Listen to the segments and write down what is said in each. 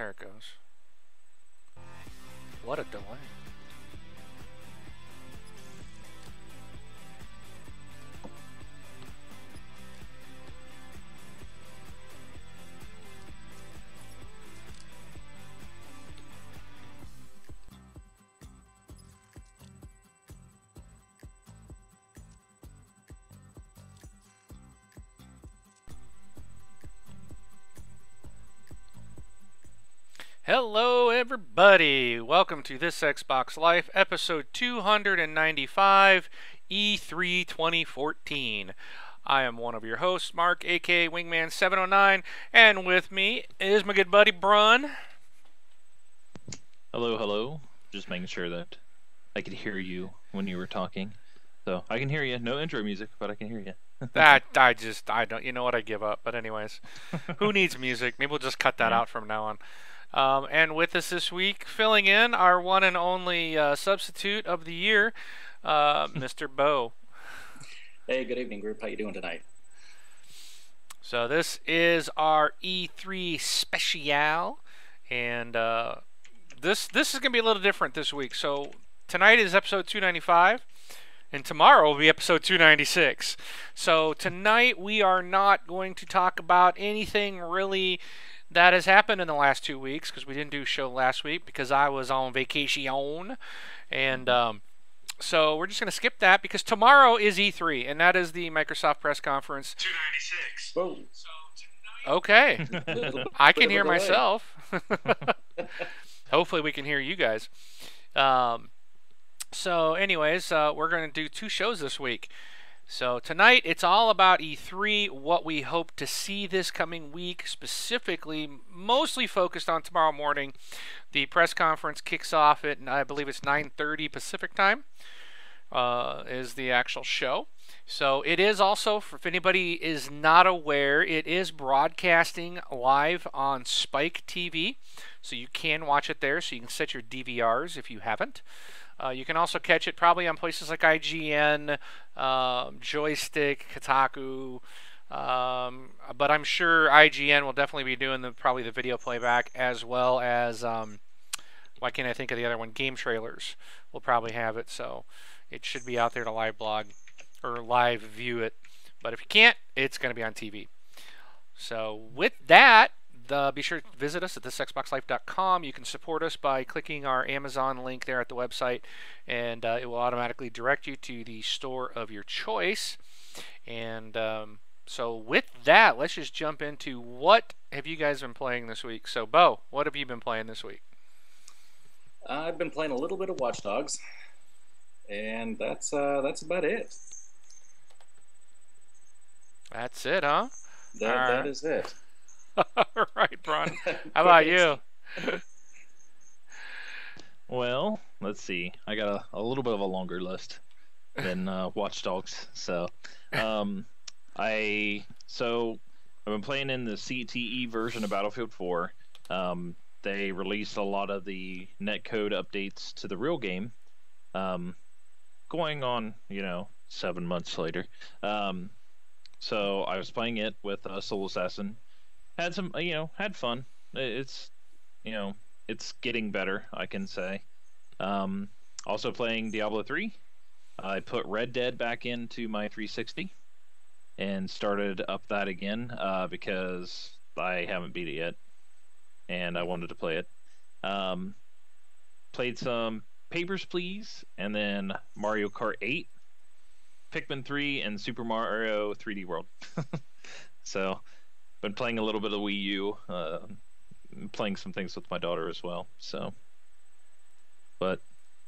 There it goes. What a delay. Hello, everybody. Welcome to This Xbox Life, episode 295, E3 2014. I am one of your hosts, Mark, aka Wingman709, and with me is my good buddy Brun. Hello, hello. Just making sure that I could hear you when you were talking. So I can hear you. No intro music, but I can hear you. I don't. You know what? I give up. But anyways, who needs music? Maybe we'll just cut that out from now on. And with us this week, filling in our one and only substitute of the year, Mr. Bo. Hey, good evening, group. How you doing tonight? So this is our E3 special, and this is going to be a little different this week. So tonight is episode 295, and tomorrow will be episode 296. So tonight we are not going to talk about anything really that has happened in the last 2 weeks, because we didn't do a show last week because I was on vacation. And so we're just going to skip that because tomorrow is E3, and that is the Microsoft press conference. 296. Whoa. So tonight... Okay. I can hear myself. Hopefully we can hear you guys. So anyways, we're going to do 2 shows this week. So tonight it's all about E3, what we hope to see this coming week, specifically mostly focused on tomorrow morning. The press conference kicks off at, I believe it's 9:30 Pacific time, is the actual show. So it is also, if anybody is not aware, it is broadcasting live on Spike TV. So you can watch it there, so you can set your DVRs if you haven't. You can also catch it probably on places like IGN, Joystick, Kotaku, but I'm sure IGN will definitely be doing probably the video playback, as well as, why can't I think of the other one, Game Trailers will probably have it, so it should be out there to live blog, or live view it, but if you can't, it's going to be on TV. So with that, be sure to visit us at thisxboxlife.com. You can support us by clicking our Amazon link there at the website, and it will automatically direct you to the store of your choice. And so with that, let's just jump into what have you guys been playing this week. So, Bo, what have you been playing this week? I've been playing a little bit of Watch Dogs, and that's about it. That's it, huh? That is it. All right, Bron. How about you? Well, let's see. I got a little bit of a longer list than Watch Dogs. So, I've been playing in the CTE version of Battlefield 4. They released a lot of the netcode updates to the real game, going on 7 months later. So I was playing it with Soul Assassin. Had some, had fun. It's getting better, I can say. Also playing Diablo 3. I put Red Dead back into my 360 and started up that again because I haven't beat it yet, and I wanted to play it. Played some Papers, Please, and then Mario Kart 8, Pikmin 3, and Super Mario 3D World. So, been playing a little bit of Wii U, playing some things with my daughter as well. So, but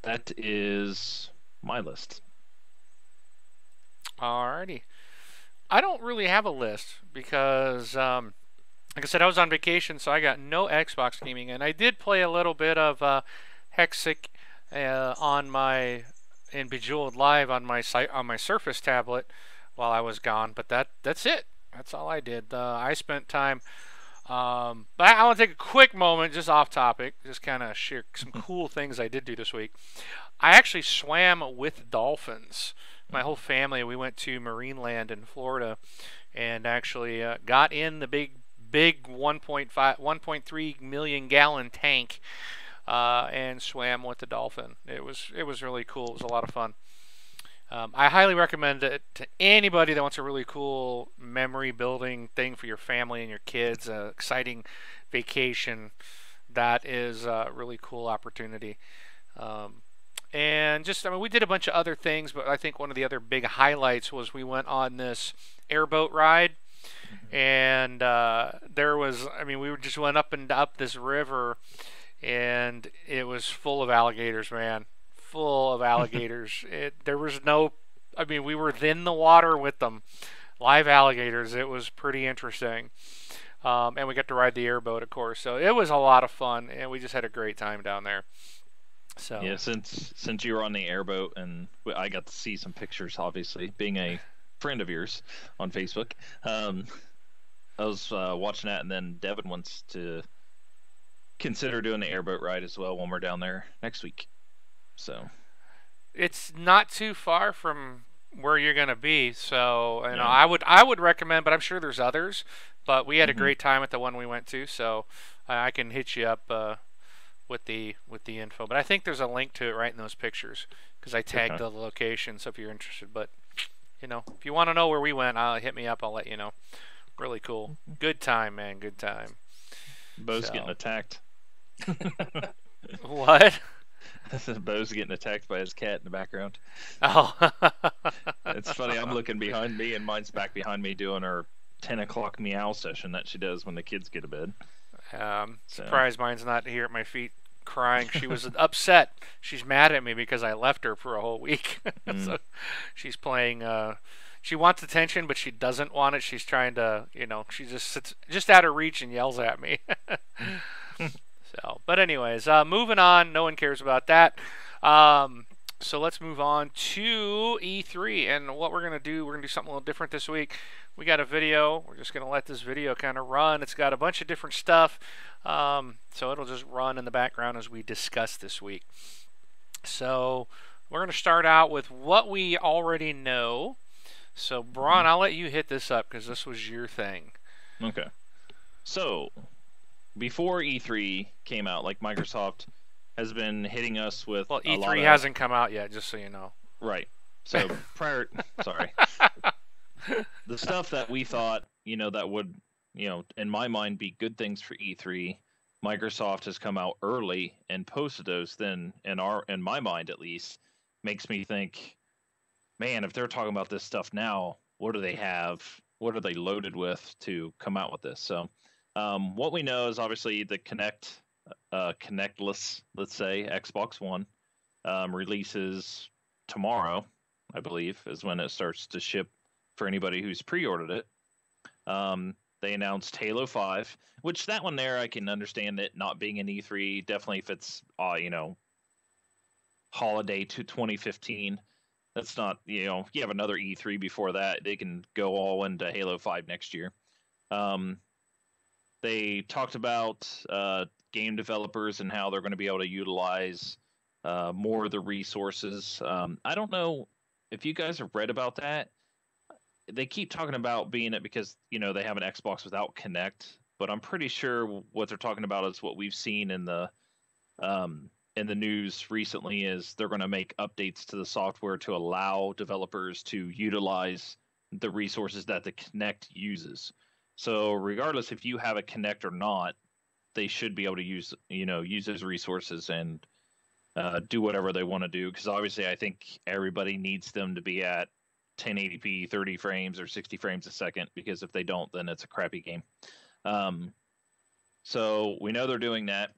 that is my list. Alrighty. I don't really have a list because, like I said, I was on vacation, so I got no Xbox gaming, and I did play a little bit of Hexic in Bejeweled Live on my Surface tablet while I was gone, but that's it. That's all I did. I spent time. But I want to take a quick moment, just off topic, just kind of share some cool things I did do this week. I actually swam with dolphins. My whole family, we went to Marineland in Florida, and actually got in the big big 1.3 million gallon tank, and swam with the dolphin. It was really cool. It was a lot of fun. I highly recommend it to anybody that wants a really cool memory building thing for your family and your kids. Exciting vacation. That is a really cool opportunity. And just, I mean, we did a bunch of other things, but I think one of the other big highlights was we went on this airboat ride. And there was, I mean, we just went up and up this river, and it was full of alligators, man. Full of alligators. There was no, I mean, we were in the water with them, live alligators. It was pretty interesting. And we got to ride the airboat, of course. So it was a lot of fun, and we just had a great time down there. So yeah, since you were on the airboat, and I got to see some pictures, obviously, being a friend of yours on Facebook. I was watching that, and then Devin wants to consider doing the airboat ride as well when we're down there next week. So it's not too far from where you're gonna be. So you know, Yeah. I would recommend, but I'm sure there's others. But we had a great time at the one we went to, so I can hit you up with the info. But I think there's a link to it right in those pictures because I tagged the location. So if you're interested, but you know, if you want to know where we went, hit me up. I'll let you know. Really cool. Good time, man. Good time. Bo's getting attacked. What? Bo's getting attacked by his cat in the background. Oh. It's funny. I'm looking behind me, and mine's back behind me doing her 10 o'clock meow session that she does when the kids get to bed. Surprised mine's not here at my feet crying. She was upset. She's mad at me because I left her for a whole week. So she's playing. She wants attention, but she doesn't want it. She's trying to, you know, she just sits just out of reach and yells at me. So, but anyways, moving on. No one cares about that. So let's move on to E3 and what we're gonna do. We're gonna do something a little different this week. We got a video. We're just gonna let this video kind of run. It's got a bunch of different stuff, so it'll just run in the background as we discuss this week. So we're gonna start out with what we already know. So Braun, I'll let you hit this up because this was your thing. Okay. So before E3 came out, like Microsoft has been hitting us with. Well, a E3 lot of... hasn't come out yet, just so you know. Right. So prior, sorry, the stuff that we thought, you know, that would, you know, in my mind, be good things for E3, Microsoft has come out early and posted those. Then, in my mind at least, makes me think, man, if they're talking about this stuff now, what do they have? What are they loaded with to come out with this? So, what we know is obviously the Kinect. Connectless, let's say, Xbox One releases tomorrow, I believe, is when it starts to ship for anybody who's pre-ordered it. They announced Halo 5, which that one there I can understand it not being an E3. Definitely if it's, you know, holiday to 2015. That's not, you know, you have another E3 before that. They can go all into Halo 5 next year. They talked about game developers and how they're going to be able to utilize more of the resources. I don't know if you guys have read about that. They keep talking about being it because, you know, they have an Xbox without Kinect, but I'm pretty sure what they're talking about is what we've seen in the news recently is they're going to make updates to the software to allow developers to utilize the resources that the Kinect uses. So regardless if you have a Kinect or not, they should be able to use those resources and do whatever they want to do. Because obviously, I think everybody needs them to be at 1080p, 30 frames, or 60 frames a second. Because if they don't, then it's a crappy game. So we know they're doing that.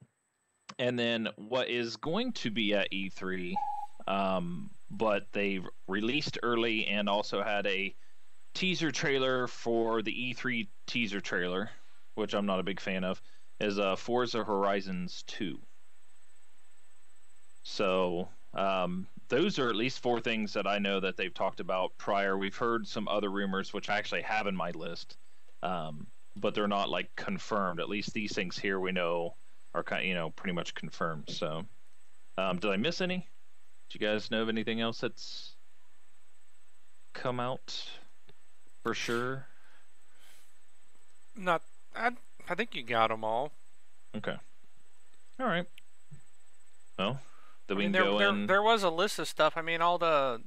And then what is going to be at E3, but they released early and also had a teaser trailer for the E3 teaser trailer, which I'm not a big fan of, is Forza Horizons 2. So those are at least 4 things that I know that they've talked about prior. We've heard some other rumors, which I actually have in my list, but they're not like confirmed. At least these things here we know are kind of, you know, pretty much confirmed. So did I miss any? Do you guys know of anything else that's come out for sure? Not, I think you got them all. Okay. All right. Well, then I we mean, can go in. there was a list of stuff. I mean, all the.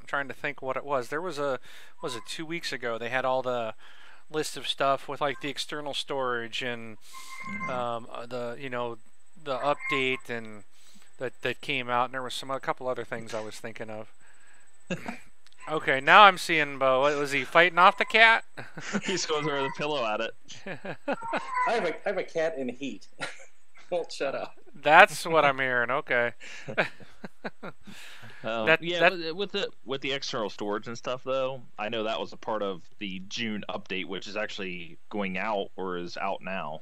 I'm trying to think what it was. There was was it 2 weeks ago? They had all the list of stuff with like the external storage and the the update and that came out, and there was a couple other things I was thinking of. Okay, now I'm seeing Bo. What, was he fighting off the cat? He's going to throw the pillow at it. I have a cat in heat. Won't shut up. That's what I'm hearing. Okay. With the external storage and stuff, though, I know that was a part of the June update, which is actually going out or is out now.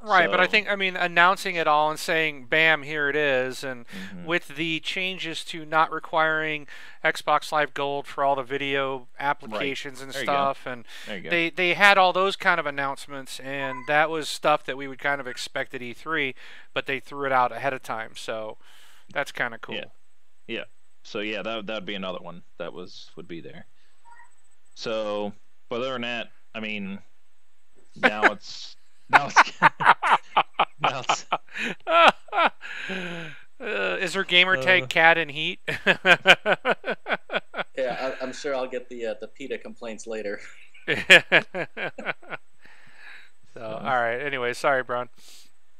Right, but I mean, announcing it all and saying, bam, here it is, and with the changes to not requiring Xbox Live Gold for all the video applications and stuff, and they had all those kind of announcements, and that was stuff that we would kind of expect at E3, but they threw it out ahead of time, so that's kind of cool. Yeah. So yeah, that'd be another one that would be there. So, but other than that, I mean, now it's. Is her gamer tag cat in heat? Yeah, I'm sure I'll get the PETA complaints later. So, all right. Anyway, sorry, Bron.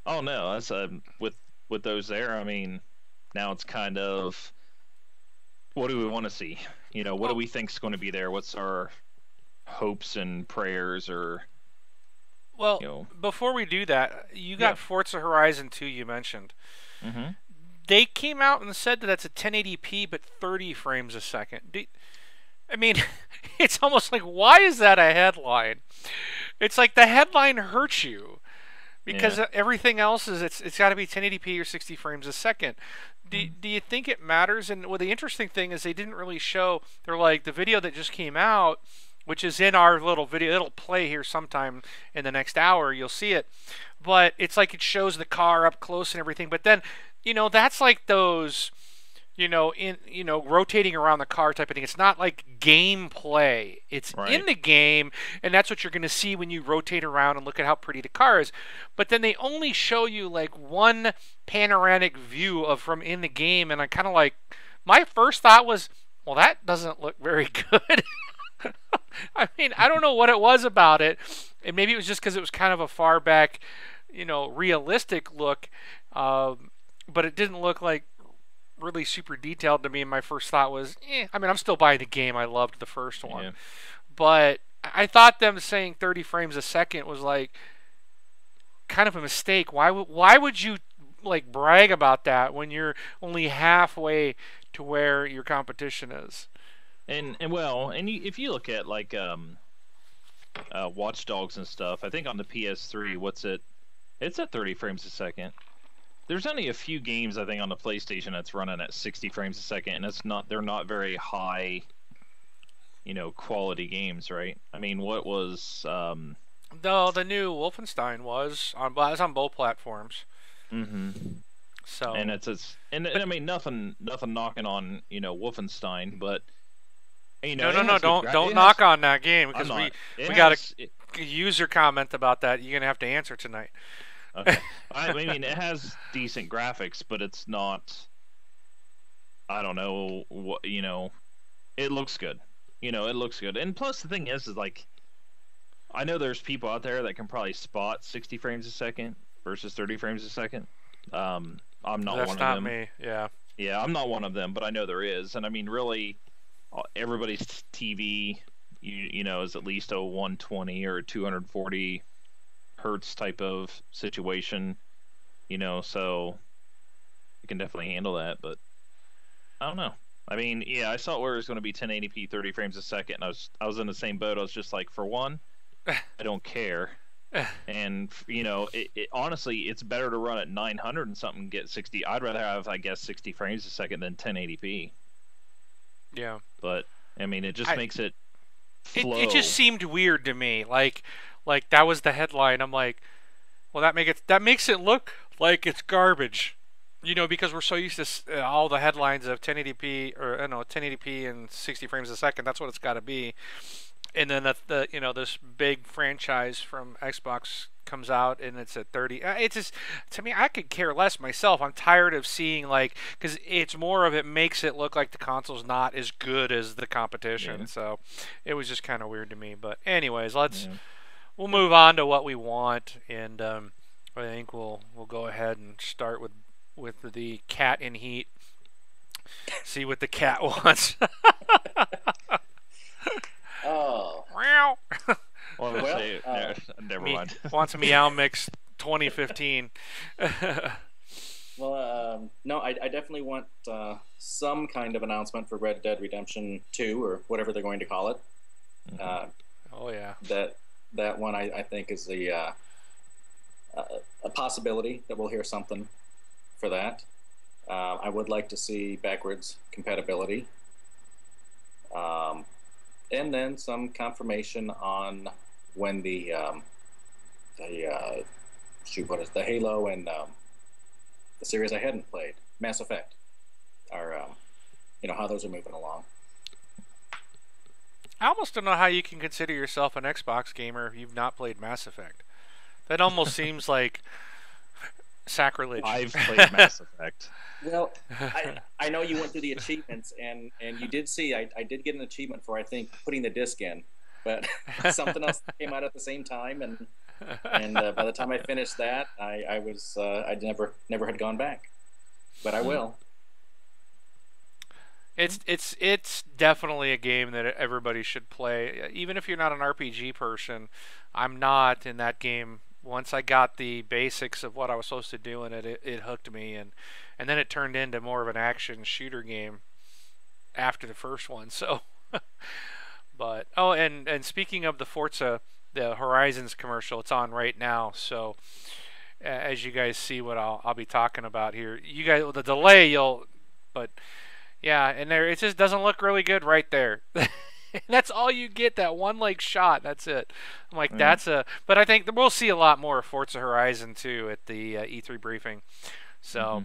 Oh no, that's with those there. I mean, now it's kind of what do we want to see? What do we think's going to be there? What's our hopes and prayers or? Well, before we do that, you got Forza Horizon 2 you mentioned. Mm-hmm. They came out and said that that's a 1080p but 30 frames a second. I mean, it's almost like, why is that a headline? It's like the headline hurts you because everything else is it's got to be 1080p or 60 frames a second. Do you think it matters? And the interesting thing is they didn't really show. They're like the video that just came out, which is in our little video. It'll play here sometime in the next hour. You'll see it. But it's like it shows the car up close and everything. But then, that's like those, rotating around the car type of thing. It's not like gameplay. It's in the game, and that's what you're going to see when you rotate around and look at how pretty the car is. But then they only show you like one panoramic view from in the game, and I kind of like, my first thought was, well, that doesn't look very good. I mean, I don't know what it was about it, and maybe it was just because it was kind of a far back, realistic look, but it didn't look like really super detailed to me. And my first thought was, I mean, I'm still buying the game. I loved the first one, but I thought them saying 30 frames a second was like kind of a mistake. Why would you like brag about that when you're only halfway to where your competition is? And if you look at like Watch Dogs and stuff, I think on the PS3, it's at 30 frames a second. There's only a few games I think on the PlayStation that's running at 60 frames a second, and they're not very high, quality games, right? I mean, what was the new Wolfenstein was on both platforms. Mm-hmm. So and and I mean nothing knocking on Wolfenstein, but. No, don't knock on that game because we got a user comment about that. You're gonna have to answer tonight. Okay. I mean, it has decent graphics, but it's not. I don't know what It looks good. It looks good, and plus the thing is like, I know there's people out there that can probably spot 60 frames a second versus 30 frames a second. I'm not one of them. That's not me. Yeah. Yeah, I'm not one of them, but I know there is, and I mean, really. Everybody's TV, is at least a 120 or 240 hertz type of situation, so you can definitely handle that. But I don't know. I mean, yeah, I saw where it was going to be 1080p, 30 frames a second, and I was in the same boat. I was just like, for one, I don't care, and honestly, it's better to run at 900 and something and get 60. I'd rather have, I guess, 60 frames a second than 1080p. Yeah, but I mean, it just makes it flow. It just seemed weird to me. Like that was the headline. I'm like, well, that makes it look like it's garbage, because we're so used to all the headlines of 1080p or 1080p and 60 frames a second. That's what it's got to be. And then the this big franchise from Xbox comes out and it's at 30. It's just, to me, I could care less myself. I'm tired of seeing, like, because it's more of, it makes it look like the console's not as good as the competition. Yeah. So it was just kind of weird to me. But anyways, we'll move on to what we want, and I think we'll go ahead and start with the cat in heat. See what the cat wants. Oh. Meow. Well, Well, say, never mind. Wants a Meow Mix 2015. Well, no, I definitely want some kind of announcement for Red Dead Redemption 2 or whatever they're going to call it. Oh yeah. That one I think is a possibility that we'll hear something for that. I would like to see backwards compatibility. And then some confirmation on when the Halo and the series I hadn't played, Mass Effect, are how those are moving along. I almost don't know how you can consider yourself an Xbox gamer if you've not played Mass Effect. That almost seems like sacrilege. I've played Mass Effect. Well, I know you went through the achievements, and you did see I did get an achievement for, I think, putting the disc in, but something else came out at the same time, and by the time I finished that, I never had gone back, but I will. It's definitely a game that everybody should play, even if you're not an RPG person. I'm not in that game. Once I got the basics of what I was supposed to do in it, it hooked me, and then it turned into more of an action shooter game after the first one. So, but and speaking of the Forza, the Horizons commercial, it's on right now. So, as you guys see what I'll be talking about here, you guys, the delay, but yeah, and there it just doesn't look really good right there. That's all you get, that one like shot. That's it. I'm like, but I think we'll see a lot more of Forza Horizon 2 at the E3 briefing. So,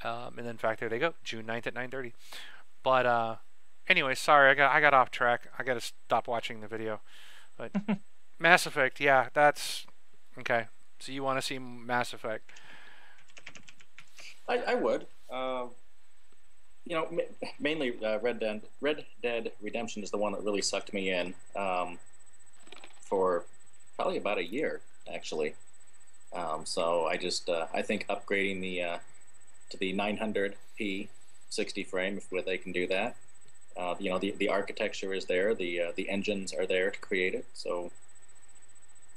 and then in fact, there they go, June 9th at 9:30. But anyway, sorry, I got off track. I got to stop watching the video. But Mass Effect, yeah, that's okay. So you want to see Mass Effect? I would. Mainly Red Dead Redemption is the one that really sucked me in for probably about a year, actually. So I think upgrading to the 900p 60 frame, if they can do that. The architecture is there, the engines are there to create it. So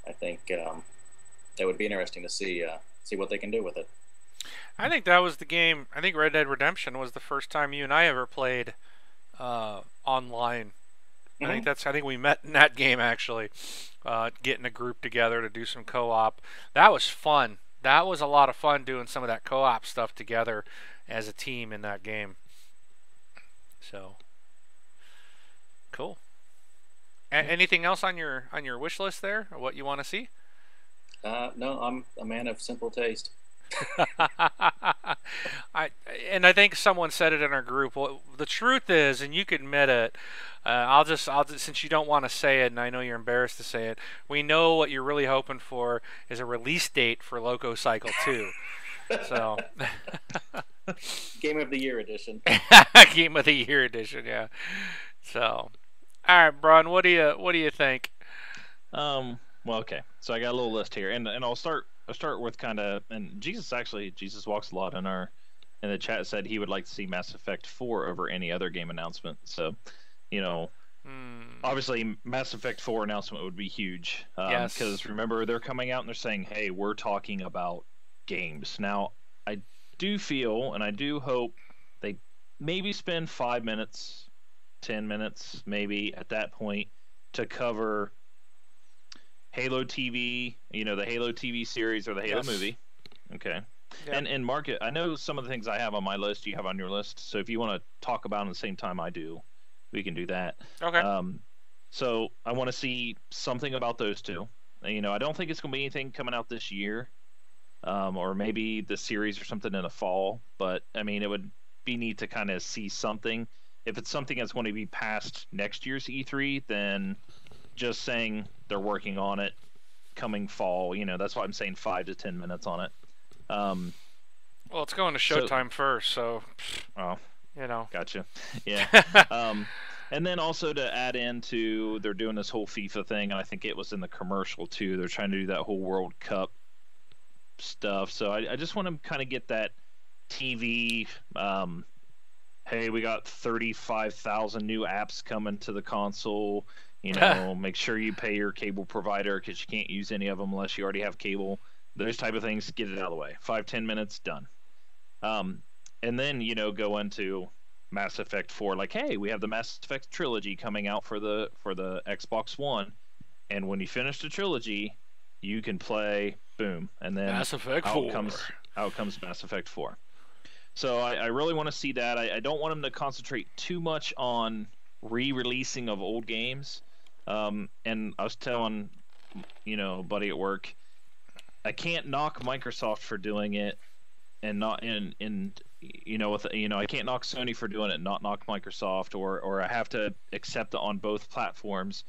I think that would be interesting to see what they can do with it. I think that was the game. I think Red Dead Redemption was the first time you and I ever played online. I think we met in that game, actually, getting a group together to do some co-op. That was fun. That was a lot of fun doing some of that co-op stuff together as a team in that game. So cool. Anything else on your wish list there, or what you want to see? No, I'm a man of simple taste. I think someone said it in our group. Well, the truth is, and you can admit it, I'll just since you don't want to say it, and I know you're embarrassed to say it, we know what you're really hoping for is a release date for Loco Cycle 2. So, Game of the Year edition. Game of the Year edition, yeah. So, all right, Braun, what do you think? Well, okay. So I got a little list here, and I'll start with kind of, and Jesus Walks a Lot in the chat said he would like to see Mass Effect 4 over any other game announcement. So, obviously Mass Effect 4 announcement would be huge. Yes. Because remember, they're coming out and they're saying, hey, we're talking about games. Now, I do feel and I do hope they maybe spend 5 minutes, 10 minutes, maybe at that point to cover Halo TV, the Halo TV series or the Halo movie. Okay. Yep. And Mark, I know some of the things I have on my list you have on your list, so if you want to talk about them at the same time I do, we can do that. Okay. So I want to see something about those two. I don't think it's going to be anything coming out this year, or maybe the series or something in the fall, but I mean, it would be neat to kind of see something. If it's something that's going to be past next year's E3, then just saying they're working on it coming fall. That's why I'm saying 5 to 10 minutes on it. Well, it's going to Showtime first, so Oh, gotcha. Yeah. And then also to add into, they're doing this whole FIFA thing, and I think it was in the commercial too. They're trying to do that whole World Cup stuff. So I just want to kind of get that TV. Hey, we got 35,000 new apps coming to the console. Make sure you pay your cable provider because you can't use any of them unless you already have cable. Those type of things, get it out of the way. 5-10 minutes, done. And then go into Mass Effect 4, like, hey, we have the Mass Effect trilogy coming out for the Xbox One, and when you finish the trilogy, you can play, boom, and then Mass Effect 4. Out comes Mass Effect 4. So I really want to see that. I don't want them to concentrate too much on re-releasing of old games. And I was telling, a buddy at work, I can't knock Microsoft for doing it, and not I can't knock Sony for doing it, not knock Microsoft, or I have to accept it on both platforms,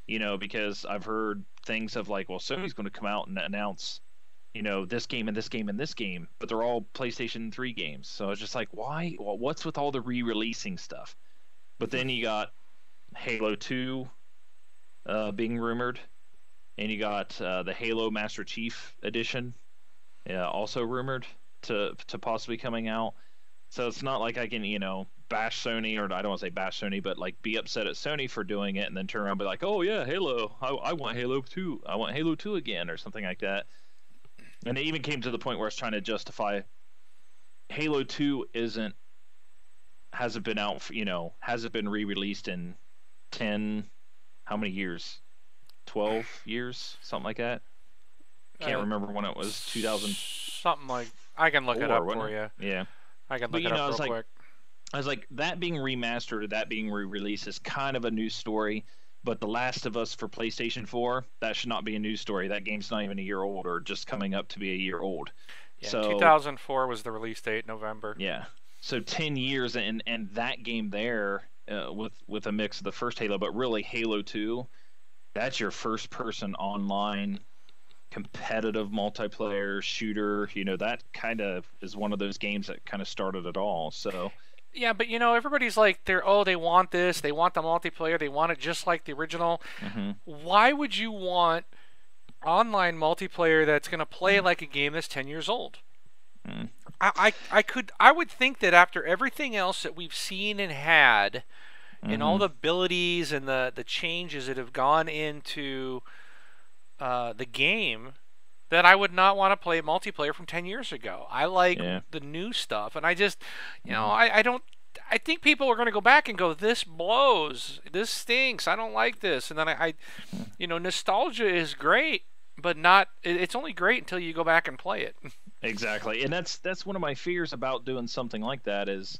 because I've heard things of like, well, Sony's going to come out and announce, this game and this game and this game, but they're all PlayStation 3 games. So it's just like, why? Well, what's with all the re-releasing stuff? But then you got Halo 2 being rumored, and you got the Halo Master Chief Edition also rumored to possibly coming out. So it's not like I can, bash Sony, or I don't want to say bash Sony, but like be upset at Sony for doing it and then turn around and be like, oh yeah, Halo, I want Halo 2. I want Halo 2 again, or something like that. And it even came to the point where it's trying to justify Halo 2 hasn't been out, hasn't been re-released in 10, how many years? 12 years? Something like that. Can't remember when it was, 2000. Something like, I can look it up for you. Yeah. I can look it up real quick. I was like, that being remastered or that being re-released is kind of a news story, but The Last of Us for PlayStation 4, that should not be a news story. That game's not even a year old, or just coming up to be a year old. Yeah, so 2004 was the release date, November. Yeah. So 10 years, and that game there, with a mix of the first Halo, but really Halo 2, that's your first-person online competitive multiplayer shooter. That kind of is one of those games that kind of started it all. So yeah, but everybody's like, they want this, they want the multiplayer, they want it just like the original. Mm-hmm. Why would you want online multiplayer that's going to play like a game that's 10 years old? Mm. I would think that after everything else that we've seen and had, and all the abilities and the changes that have gone into the game, that I would not want to play multiplayer from 10 years ago. I like the new stuff, and I just, I don't. I think people are going to go back and go, this blows, this stinks, I don't like this, and then I nostalgia is great, but not. It's only great until you go back and play it. Exactly, and that's one of my fears about doing something like that is,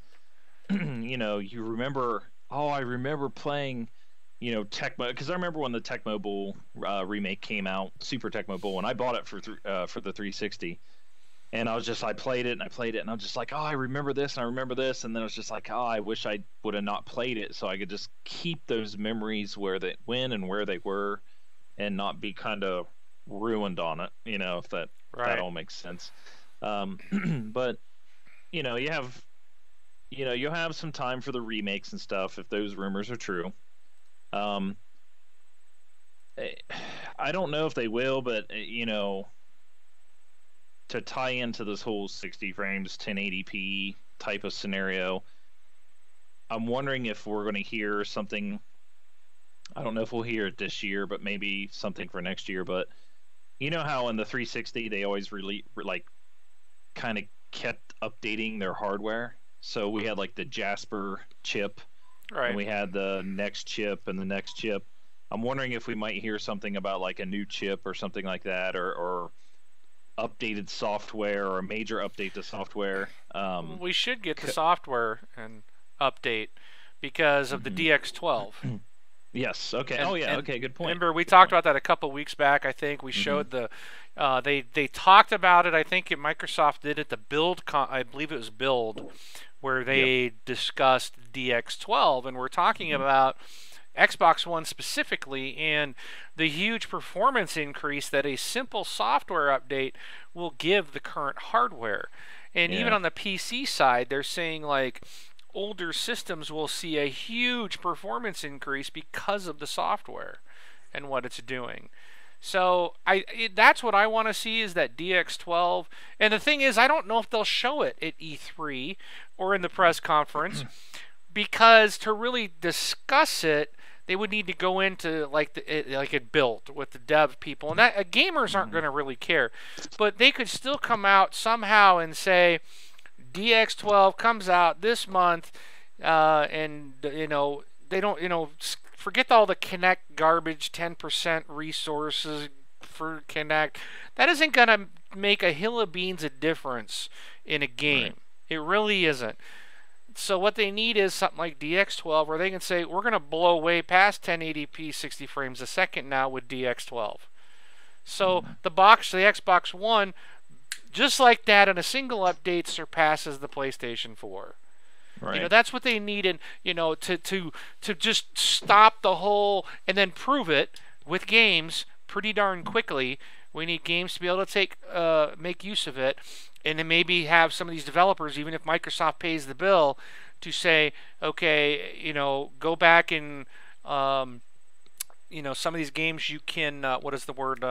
you remember. Oh, I remember playing, Tecmo, because I remember when the Tecmo Bowl remake came out, Super Tecmo Bowl, and I bought it for the 360, and I played it, and and I was just like, oh, I remember this, and I remember this, and then I was just like, oh, I wish I would have not played it, so I could just keep those memories where they when and where they were, and not be kind of ruined on it, if that all makes sense. But you'll have some time for the remakes and stuff if those rumors are true. I don't know if they will, but to tie into this whole 60 frames 1080p type of scenario, I'm wondering if we're going to hear something. I don't know if we'll hear it this year, but maybe something for next year. But you know how in the 360 they always kind of kept updating their hardware. So we had like the Jasper chip, right? And we had the next chip and the next chip. I'm wondering if we might hear something about like a new chip or something like that, or updated software, or a major update to software. We should get the software and update because of the DX12. Yes. Okay. Okay. Good point. Remember, we talked about that a couple weeks back. I think we showed the. They talked about it. I think Microsoft did it. The Build. I believe it was Build, where they discussed DX12, and we're talking about Xbox One specifically, and the huge performance increase that a simple software update will give the current hardware. And even on the PC side, they're saying like older systems will see a huge performance increase because of the software and what it's doing. So that's what I want to see, is that DX12. And the thing is, I don't know if they'll show it at E3 or in the press conference, because to really discuss it, they would need to go into like it built with the dev people, and that gamers aren't going to really care. But they could still come out somehow and say DX12 comes out this month, and they don't forget all the Kinect garbage, 10% resources for Kinect. That isn't going to make a hill of beans a difference in a game. Right. It really isn't. So what they need is something like DX12, where they can say, we're going to blow way past 1080p 60 frames a second now with DX12. So the Xbox One, just like that, in a single update, surpasses the PlayStation 4. Right. That's what they need, and to just stop the whole and then prove it with games pretty darn quickly. We need games to be able to make use of it, and then maybe have some of these developers, even if Microsoft pays the bill, to say, okay, go back and some of these games you can what is the word?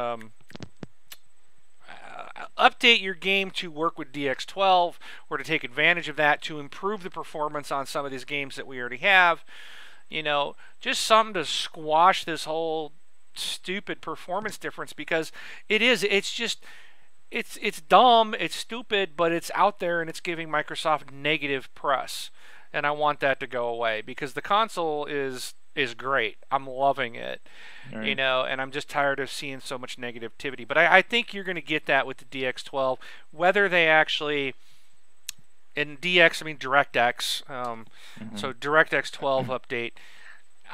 Update your game to work with DX12, or to take advantage of that to improve the performance on some of these games that we already have. Just something to squash this whole stupid performance difference, because it's dumb, it's stupid, but it's out there and it's giving Microsoft negative press, and I want that to go away, because the console is great. I'm loving it. Right. And I'm just tired of seeing so much negativity. But I think you're going to get that with the DX12, whether they actually, in DX, I mean DirectX, so DirectX 12 update,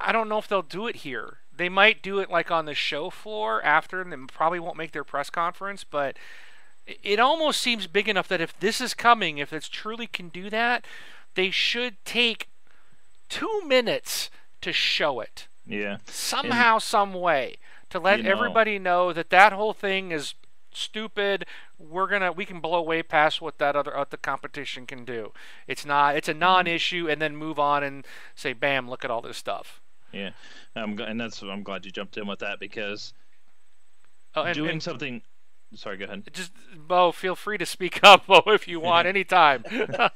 I don't know if they'll do it here. They might do it like on the show floor after, and they probably won't make their press conference, but it almost seems big enough that if this is coming, if it truly can do that, they should take 2 minutes to show it. Yeah. Somehow, some way, to let everybody know that whole thing is stupid. We can blow way past what the competition can do. It's a non-issue, and then move on and say, bam, look at all this stuff. Yeah. I'm glad you jumped in with that, because something. Sorry, go ahead. Just, Bo, feel free to speak up, Bo, if you want, anytime. All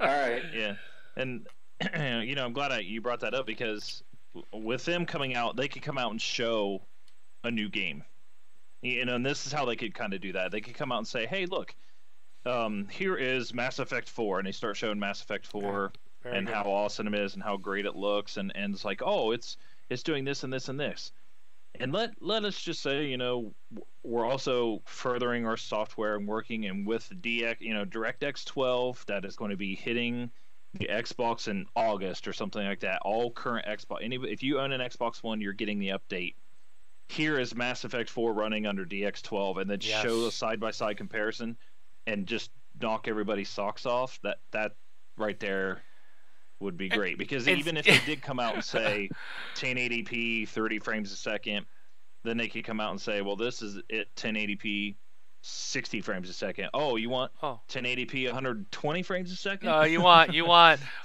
right. Yeah. And I'm glad you brought that up, because with them coming out, they could come out and show a new game. And this is how they could kind of do that. They could come out and say, hey, look, here is Mass Effect 4, and they start showing Mass Effect 4 and how awesome it is and how great it looks, and it's like, oh, it's doing this and this and this. And let us just say, we're also furthering our software and working, and with DirectX 12, that is going to be hitting the Xbox in August or something like that. All current Xbox, if you own an Xbox One, you're getting the update. Here is Mass Effect 4 running under DX12, and then show a side-by-side comparison, and just knock everybody's socks off. That right there would be great, because even if they did come out and say 1080p 30 frames a second, then they could come out and say, well, this is it 1080p 60 frames a second. Oh, you want 1080p 120 frames a second? You want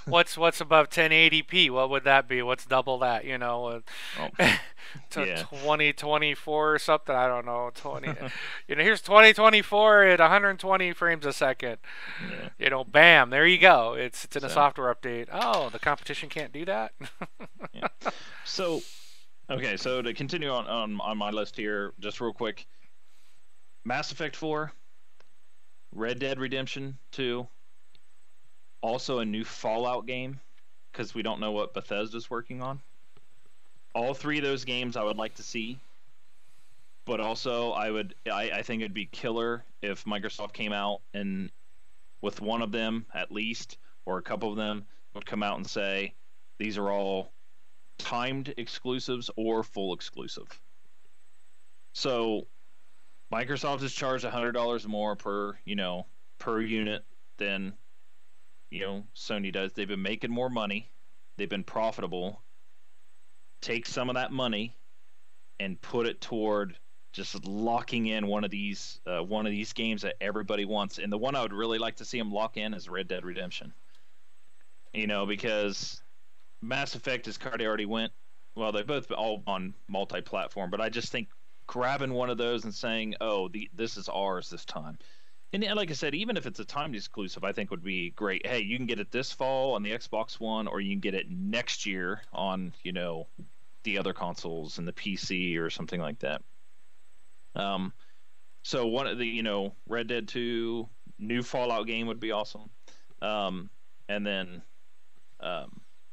what's above 1080p? What would that be? What's double that? 2024 or something. I don't know. 20. Here's 2024 at 120 frames a second. Yeah. Bam, there you go. It's in a software update. Oh, the competition can't do that. Yeah. So to continue on my list here, just real quick. Mass Effect 4, Red Dead Redemption 2, also a new Fallout game, because we don't know what Bethesda's working on. All three of those games I would like to see, but also I think it'd be killer if Microsoft came out and with one of them at least, or a couple of them, would come out and say these are all timed exclusives or full exclusive. So Microsoft has charged $100 more per unit than Sony does. They've been making more money. They've been profitable. take some of that money and put it toward just locking in one of these games that everybody wants. And the one I would really like to see them lock in is Red Dead Redemption. Because Mass Effect, as Cardi already went, well, they're both all on multi-platform, but I just think grabbing one of those and saying, "Oh, this is ours this time." And like I said, even if it's a timed exclusive, I think would be great. Hey, you can get it this fall on the Xbox One, or you can get it next year on, the other consoles and the PC or something like that. So one of the, Red Dead 2, new Fallout game would be awesome. And then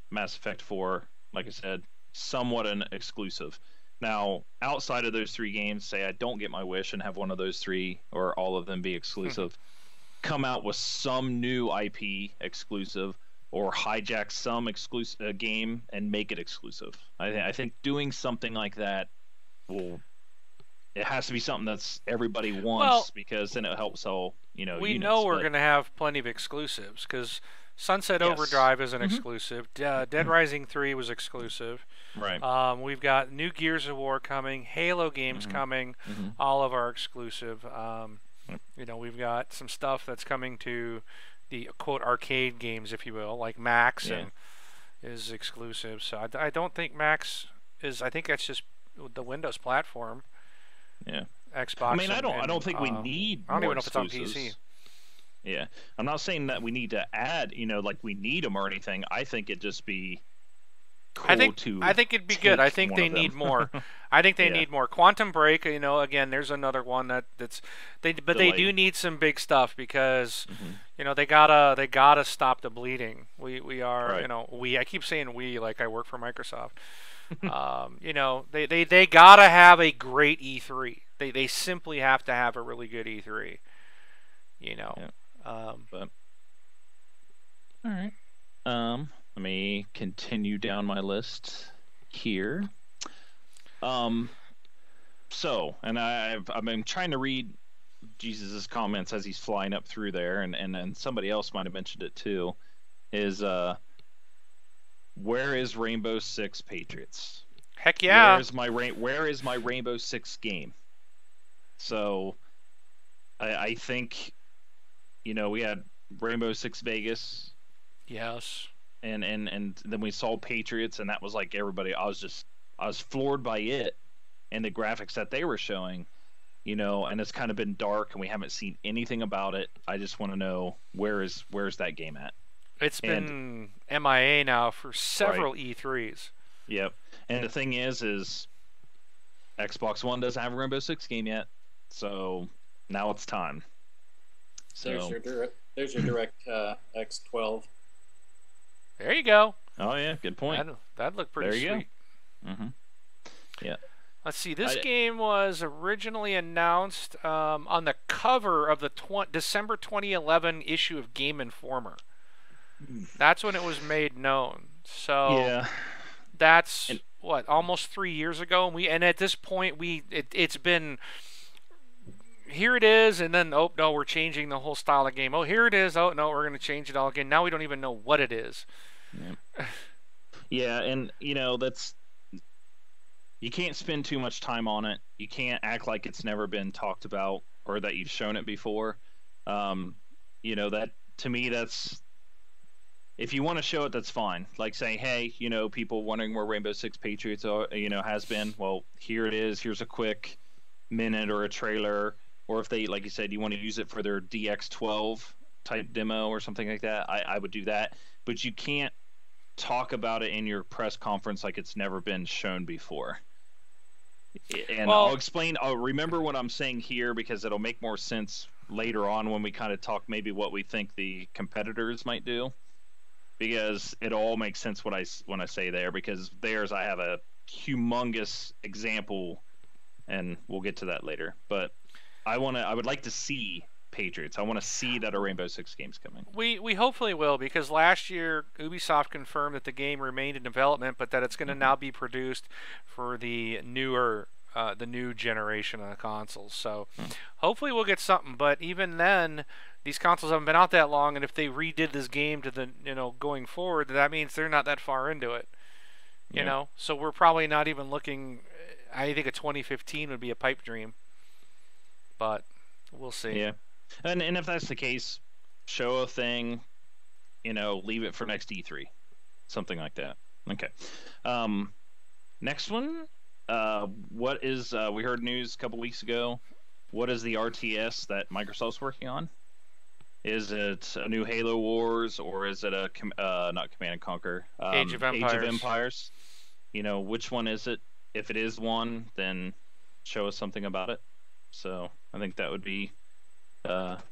Mass Effect 4, like I said, somewhat an exclusive. Now, outside of those 3 games, say I don't get my wish and have one of those 3 or all of them be exclusive, come out with some new IP exclusive, or hijack some exclusive game and make it exclusive. I think doing something like that it has to be something that's everybody wants, because then it helps sell, we units, know we're going to have plenty of exclusives, because Sunset Overdrive is an exclusive. Dead Rising 3 was exclusive. Right. We've got new Gears of War coming, Halo games coming, all of our exclusive. We've got some stuff that's coming to the quote arcade games, if you will, like Max is exclusive. So I don't think Max is. I think that's just the Windows platform. Yeah. Xbox. I mean, I don't think we need. I don't even know if it's on exclusives. PC. Yeah, I'm not saying that we need to add, like we need them or anything. I think it'd just be cool I think it'd be good. I think they need more. I think they need more. Quantum Break, again, there's another one that's they do need some big stuff, because they gotta stop the bleeding. We are I keep saying we like I work for Microsoft. They gotta have a great E3. They simply have to have a really good E3. But all right. Let me continue down my list here. So, and I've been trying to read Jesus's comments as he's flying up through there, and somebody else might have mentioned it too. Is where is Rainbow Six Patriots? Heck yeah! Where is my Rainbow Six game? So, I think, we had Rainbow Six Vegas. Yes. And then we saw Patriots, and that was like everybody. I was floored by it and the graphics that they were showing, and it's kind of been dark and we haven't seen anything about it. I just want to know where's that game at? It's been MIA now for several E3s. Yep. And the thing is Xbox One doesn't have a Rainbow Six game yet, so now it's time. So there's your Direct X12. There you go. Oh yeah, good point. That'd look pretty sweet. Mm-hmm. Yeah. Let's see. This game was originally announced on the cover of the December 2011 issue of Game Informer. That's when it was made known. So that's almost 3 years ago, and at this point it's been. Here it is, and then oh no, we're changing the whole style of game. Oh, here it is. Oh no, we're going to change it all again. Now we don't even know what it is. Yeah, and that's, you can't spend too much time on it. You can't act like it's never been talked about or that you've shown it before. That to me, that's, if you want to show it, that's fine. Like saying, hey, people wondering where Rainbow Six Patriots are, has been. Well, here it is. Here's a quick minute or a trailer. Or if they, like you said, you want to use it for their DX12 type demo or something like that, I would do that. But you can't talk about it in your press conference like it's never been shown before. And I'll explain. I'll remember what I'm saying here, because it'll make more sense later on when we kind of talk maybe what we think the competitors might do. Because it all makes sense when I say there, because I have a humongous example, and we'll get to that later. But I would like to see Patriots. I want to see that a Rainbow Six game's coming. We hopefully will, because last year Ubisoft confirmed that the game remained in development, but that it's going to now be produced for the new generation of consoles. So hopefully we'll get something. But even then, these consoles haven't been out that long, and if they redid this game to the going forward, that means they're not that far into it. You know, so we're probably not even looking. I think a 2015 would be a pipe dream, but we'll see. Yeah, and if that's the case, show a thing. Leave it for next E3, something like that. Okay. Next one. What is? We heard news a couple weeks ago. What is the RTS that Microsoft's working on? Is it a new Halo Wars, or is it a not Command and Conquer? Age of Empires. Age of Empires. Which one is it? If it is one, then show us something about it. So I think that would be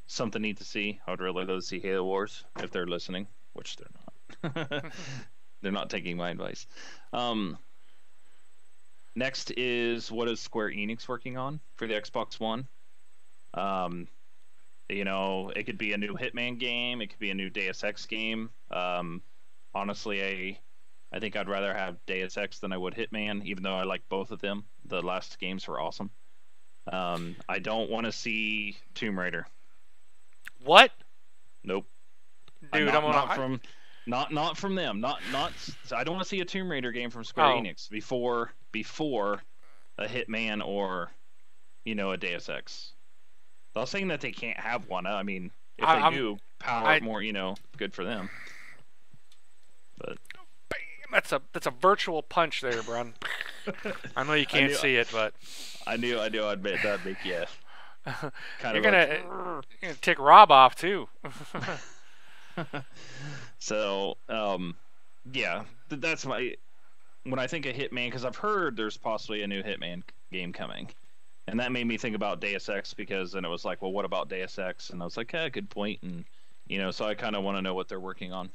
something neat to see. I would really love to see Halo Wars if they're listening, which they're not. They're not taking my advice. Next is, what is Square Enix working on for the Xbox One? It could be a new Hitman game. It could be a new Deus Ex game. Honestly, I think I'd rather have Deus Ex than I would Hitman, even though I like both of them. The last games were awesome. I don't want to see Tomb Raider. What? Nope. Dude, not from them. Not. I don't want to see a Tomb Raider game from Square Enix before a Hitman or a Deus Ex. Not saying that they can't have one. I mean, if they do, power more. Good for them. But bam, that's a virtual punch there, Brun. I know you can't see it, but I knew I'd make that make you. You're gonna tick Rob off too. So, yeah, that's when I think of Hitman, because I've heard there's possibly a new Hitman game coming, and that made me think about Deus Ex, because then it was like, well, what about Deus Ex? And I was like, good point, and so I kind of want to know what they're working on.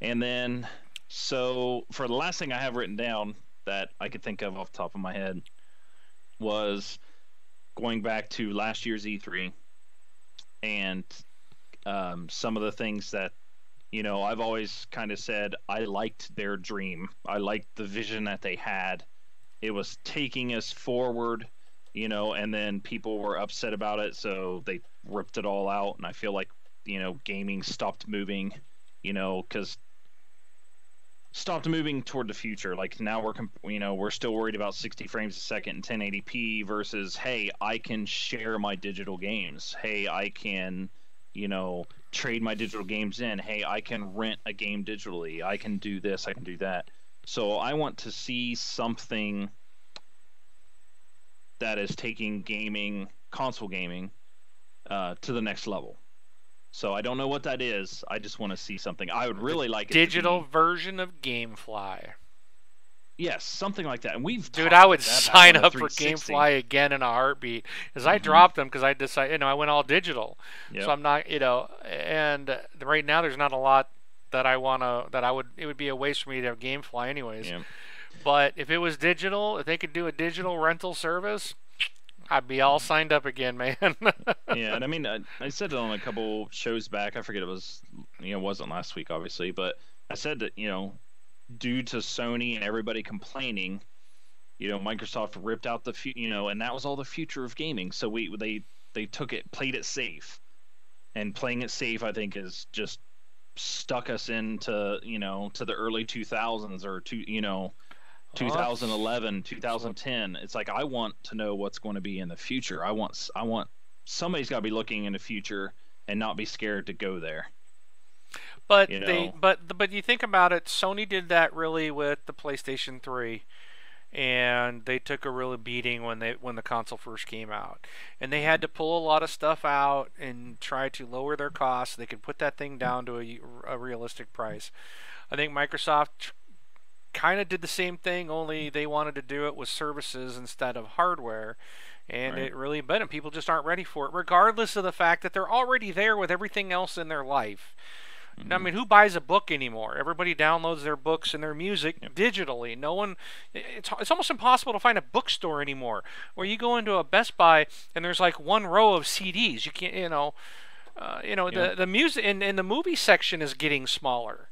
And then, so for the last thing I have written down that I could think of off the top of my head was going back to last year's E3 and some of the things that I've always kind of said I liked their dream. I liked the vision that they had. It was taking us forward, and then people were upset about it, so they ripped it all out. And I feel like, gaming stopped moving, because stopped moving toward the future. Like now we're still worried about 60 frames a second and 1080p versus, hey, I can share my digital games. Hey, I can, trade my digital games in. Hey, I can rent a game digitally. I can do this. I can do that. So I want to see something that is taking gaming, console gaming, to the next level. So I don't know what that is. I just want to see something. I would really like it digital version of GameFly. Yes, something like that. And dude, I would sign up for GameFly again in a heartbeat, because I dropped them because I decided, I went all digital. Yep. So I'm not, and right now there's not a lot that it would be a waste for me to have GameFly anyways. Yep. But if it was digital, if they could do a digital rental service, I'd be all signed up again, man. Yeah, and I mean, I said it on a couple shows back. I forget it was, it wasn't last week, obviously, but I said that, due to Sony and everybody complaining, Microsoft ripped out and that was all the future of gaming. So they played it safe, and playing it safe, I think, is just stuck us into, to the early 2000s or 2011, 2010. It's like, I want to know what's going to be in the future. I want somebody's got to be looking in the future and not be scared to go there. But but you think about it, Sony did that really with the PlayStation 3, and they took a real beating when the console first came out, and they had to pull a lot of stuff out and try to lower their costs so they could put that thing down to a realistic price. I think Microsoft kind of did the same thing, only they wanted to do it with services instead of hardware. And It really and people just aren't ready for it, regardless of the fact that they're already there with everything else in their life. Mm-hmm. I mean, who buys a book anymore? Everybody downloads their books and their music digitally. No one. It's almost impossible to find a bookstore anymore. Where you go into a Best Buy and there's like one row of CDs. You can't, the music and the movie section is getting smaller.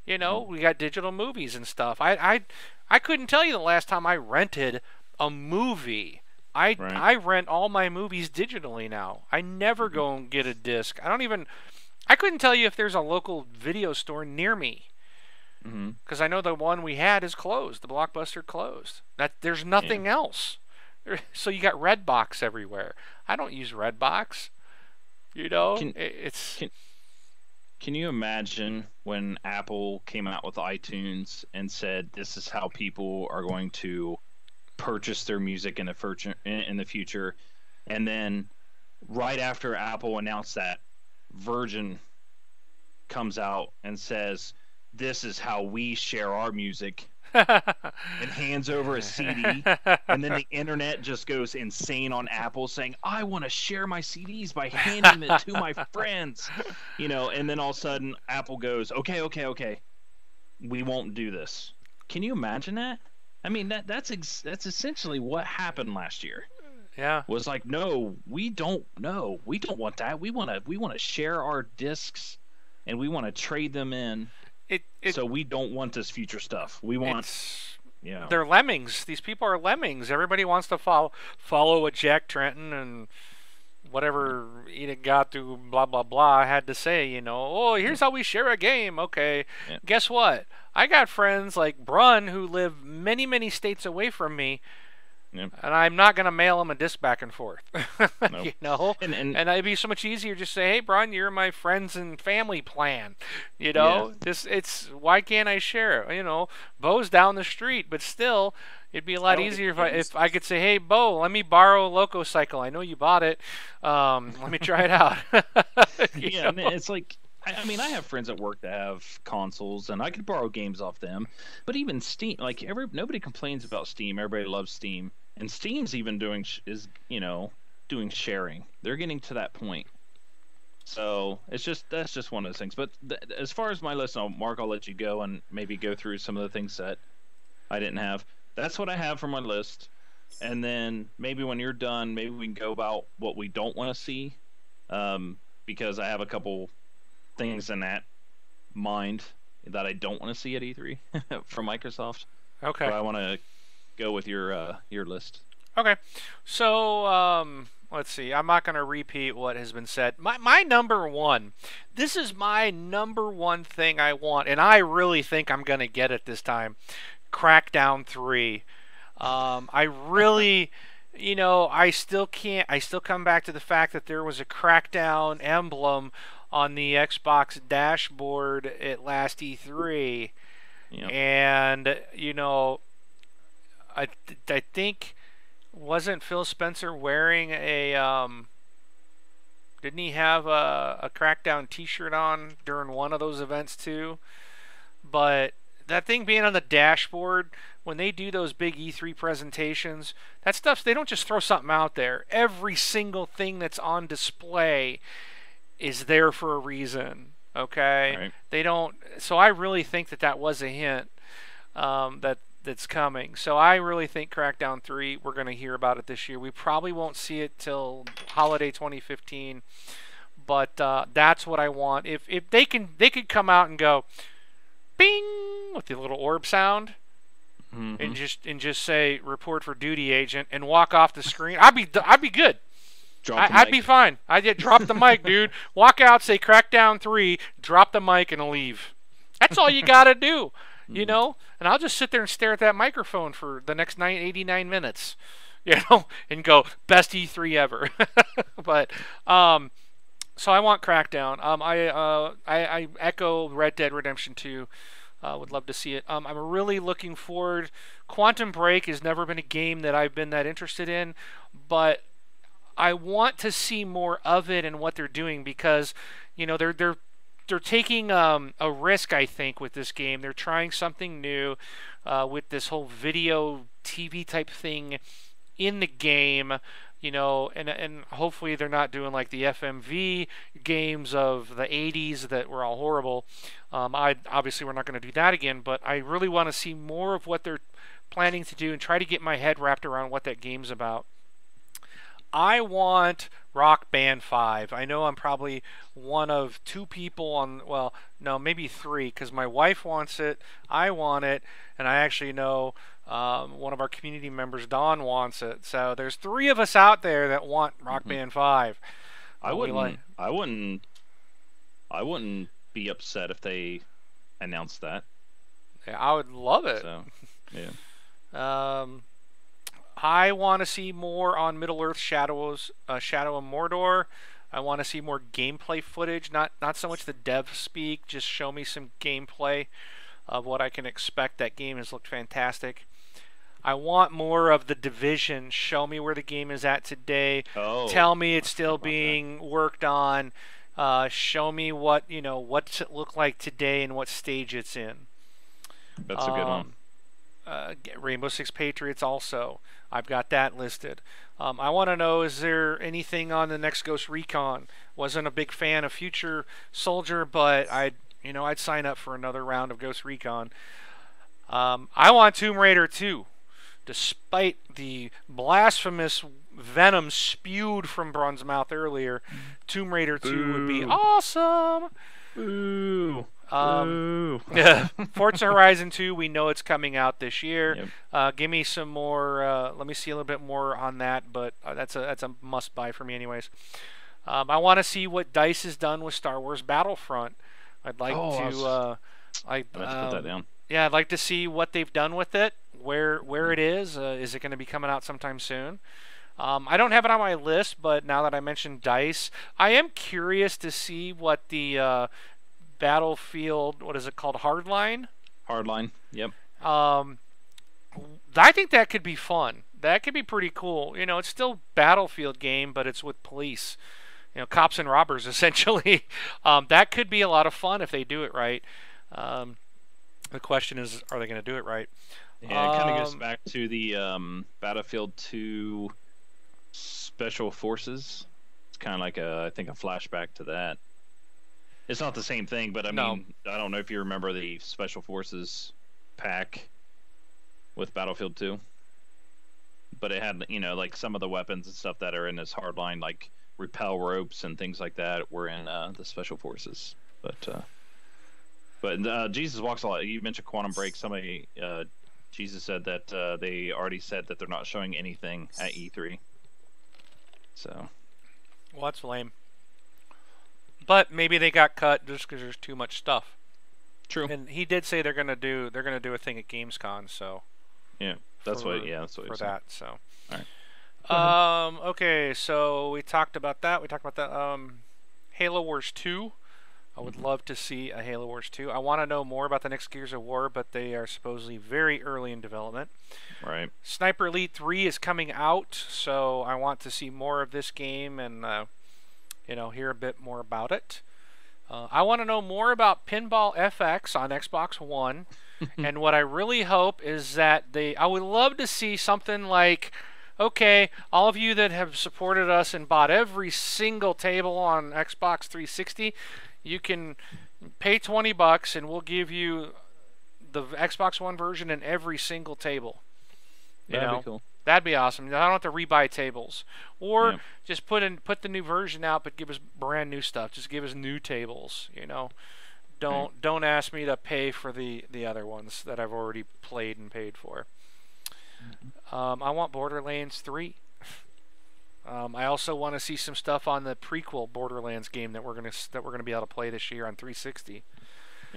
We got digital movies and stuff. I couldn't tell you the last time I rented a movie. I rent all my movies digitally now. I never go and get a disc. I couldn't tell you if there's a local video store near me. Mm-hmm. Because I know the one we had is closed. The Blockbuster closed. There's nothing else. So you got Redbox everywhere. I don't use Redbox. You know, Can you imagine when Apple came out with iTunes and said this is how people are going to purchase their music in the future, and then right after Apple announced that, Virgin comes out and says this is how we share our music and hands over a CD, and then the internet just goes insane on Apple saying, I want to share my CDs by handing it to my friends, and then all of a sudden Apple goes, okay, we won't do this. Can you imagine that? I mean, that's essentially what happened last year. Yeah. Was like, no, we don't want that. We want to share our discs, and we want to trade them in. So we don't want this future stuff. We want, they're lemmings. These people are lemmings. Everybody wants to follow what Jack Tretton and whatever Edith Gatu, blah blah blah, had to say. Oh, here's how we share a game. Okay, Guess what? I got friends like Brun who live many, many states away from me. Yep. And I'm not going to mail them a disc back and forth. Nope. And it'd be so much easier just say, hey, Brian, you're my friends and family plan. Why can't I share it? Bo's down the street, but still, it'd be a lot easier if I could say, hey, Bo, let me borrow Loco Cycle. I know you bought it. Let me try it out. Man, it's like, I mean, I have friends at work that have consoles, and I could borrow games off them. But even Steam, like nobody complains about Steam. Everybody loves Steam, and Steam's even doing sharing. They're getting to that point. So that's just one of those things. But as far as my list, Mark, I'll let you go and maybe go through some of the things that I didn't have. That's what I have for my list. And then maybe when you're done, maybe we can go about what we don't want to see, because I have a couple things in that mind that I don't want to see at E3 from Microsoft. Okay. But I want to go with your list. Okay. So let's see. I'm not going to repeat what has been said. My number one. This is my number one thing I want, and I really think I'm going to get it this time. Crackdown 3. I really. I still come back to the fact that there was a Crackdown emblem on the Xbox dashboard at last E3. Yep. And, I think, wasn't Phil Spencer wearing didn't he have a Crackdown t-shirt on during one of those events too? But that thing being on the dashboard, when they do those big E3 presentations, that stuff, they don't just throw something out there. Every single thing that's on display is there for a reason. Okay, right. They don't. So I really think that was a hint that's coming. So I really think Crackdown 3, we're going to hear about it this year. We probably won't see it till holiday 2015, but that's what I want. If they could come out and go, bing, with the little orb sound, and just say report for duty agent and walk off the screen, I'd be good. I'd be fine. I'd drop the mic, dude. Walk out, say Crackdown 3, drop the mic, and leave. That's all you got to do, And I'll just sit there and stare at that microphone for the next 89 minutes, and go, best E3 ever. But, so I want Crackdown. I echo Red Dead Redemption 2. Would love to see it. I'm really looking forward. Quantum Break has never been a game that I've been that interested in, but I want to see more of it and what they're doing, because they're taking a risk, I think, with this game. They're trying something new with this whole video TV type thing in the game, and hopefully they're not doing like the FMV games of the 80s that were all horrible. Obviously we're not going to do that again, but I really want to see more of what they're planning to do and try to get my head wrapped around what that game's about. I want Rock Band 5. I know I'm probably one of two people maybe three, because my wife wants it, I want it, and I actually know one of our community members, Don, wants it. So there's three of us out there that want Rock Band 5. I wouldn't be upset if they announced that. Yeah, I would love it. So, yeah. I want to see more on Middle-earth Shadows, Shadow of Mordor. I want to see more gameplay footage, not so much the dev speak, just show me some gameplay of what I can expect. That game has looked fantastic. I want more of The Division. Show me where the game is at today. Oh, Tell me it's still being worked on. Show me what, what's it look like today and what stage it's in. that's a good one. Rainbow Six Patriots also. I've got that listed. I want to know, is there anything on the next Ghost Recon? Wasn't a big fan of Future Soldier, but I'd sign up for another round of Ghost Recon. I want Tomb Raider 2. Despite the blasphemous venom spewed from Braun's mouth earlier, Tomb Raider 2 would be awesome. Ooh. Forza Horizon 2, we know it's coming out this year. Yep. Give me some more. Let me see a little bit more on that, but that's a must buy for me, anyways. I want to see what DICE has done with Star Wars Battlefront. I'd like to. Let's put that down. Yeah, I'd like to see what they've done with it. Where it is. Is it going to be coming out sometime soon? I don't have it on my list, but now that I mentioned DICE, I am curious to see what the Battlefield, what is it called, Hardline? Hardline, yep. I think that could be fun. That could be pretty cool. It's still Battlefield game, but it's with police. Cops and robbers, essentially. That could be a lot of fun if they do it right. The question is, are they going to do it right? Yeah, it kind of goes back to the Battlefield 2 Special Forces. It's kind of like I think a flashback to that. It's not the same thing, but I mean, I don't know if you remember the Special Forces pack with Battlefield 2. But it had, like some of the weapons and stuff that are in this hardline, like repel ropes and things like that, were in the Special Forces. But Jesus Walks a lot. You mentioned Quantum Break. Somebody, Jesus said that they already said that they're not showing anything at E3. So. Well, that's lame. But maybe they got cut just because there's too much stuff. True. And he did say they're gonna do a thing at Gamescom. So. Yeah, that's what. Yeah, that's what. For that, so. All right. Okay, so we talked about that. We talked about that. Halo Wars 2. I would love to see a Halo Wars 2. I want to know more about the next Gears of War, but they are supposedly very early in development. Right. Sniper Elite 3 is coming out, so I want to see more of this game and hear a bit more about it. I want to know more about Pinball FX on Xbox One, and what I really hope is that I would love to see something like, okay, all of you that have supported us and bought every single table on Xbox 360, you can pay $20 and we'll give you the Xbox One version in every single table. That'd be cool. That'd be awesome. I don't have to rebuy tables, or just put the new version out, but give us brand new stuff. Just give us new tables. Don't ask me to pay for the other ones that I've already played and paid for. I want Borderlands 3. I also want to see some stuff on the prequel Borderlands game that we're gonna be able to play this year on 360.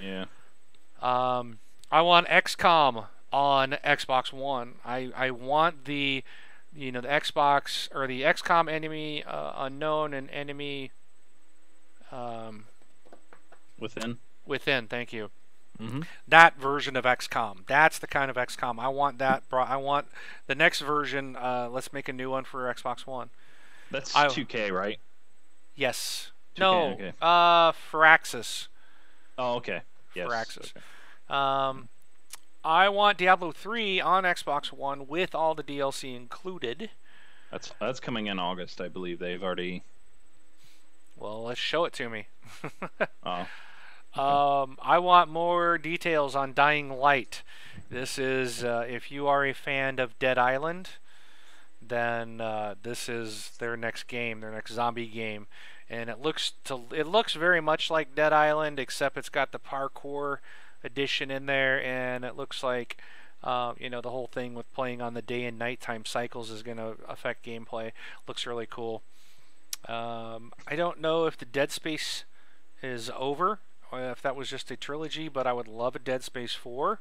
Yeah. I want XCOM on Xbox One. I want the Xbox or the XCOM Enemy Unknown and Enemy Within. Thank you. Mm-hmm. That version of XCOM. That's the kind of XCOM I want. I want the next version. Let's make a new one for Xbox One. That's 2K, right? Yes. 2K, No. okay. Firaxis. Oh, okay. Yes. Firaxis. Okay. I want Diablo 3 on Xbox One with all the DLC included. That's coming in August, I believe. They've already. Well, let's show it to me. Oh. Okay. I want more details on Dying Light. This is if you are a fan of Dead Island, then this is their next game, their next zombie game, and it looks very much like Dead Island, except it's got the parkour edition in there, and it looks like the whole thing with playing on the day and nighttime cycles is going to affect gameplay. Looks really cool. I don't know if the Dead Space is over if that was just a trilogy, but I would love a Dead Space 4.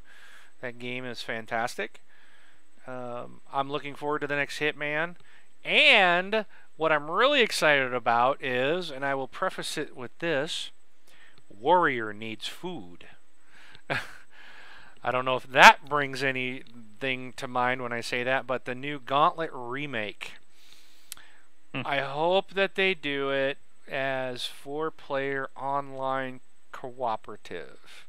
That game is fantastic. I'm looking forward to the next Hitman. And what I'm really excited about is, and I will preface it with this, Warrior needs food. I don't know if that brings anything to mind when I say that, but the new Gauntlet remake. I hope that they do it as 4-player online cooperative.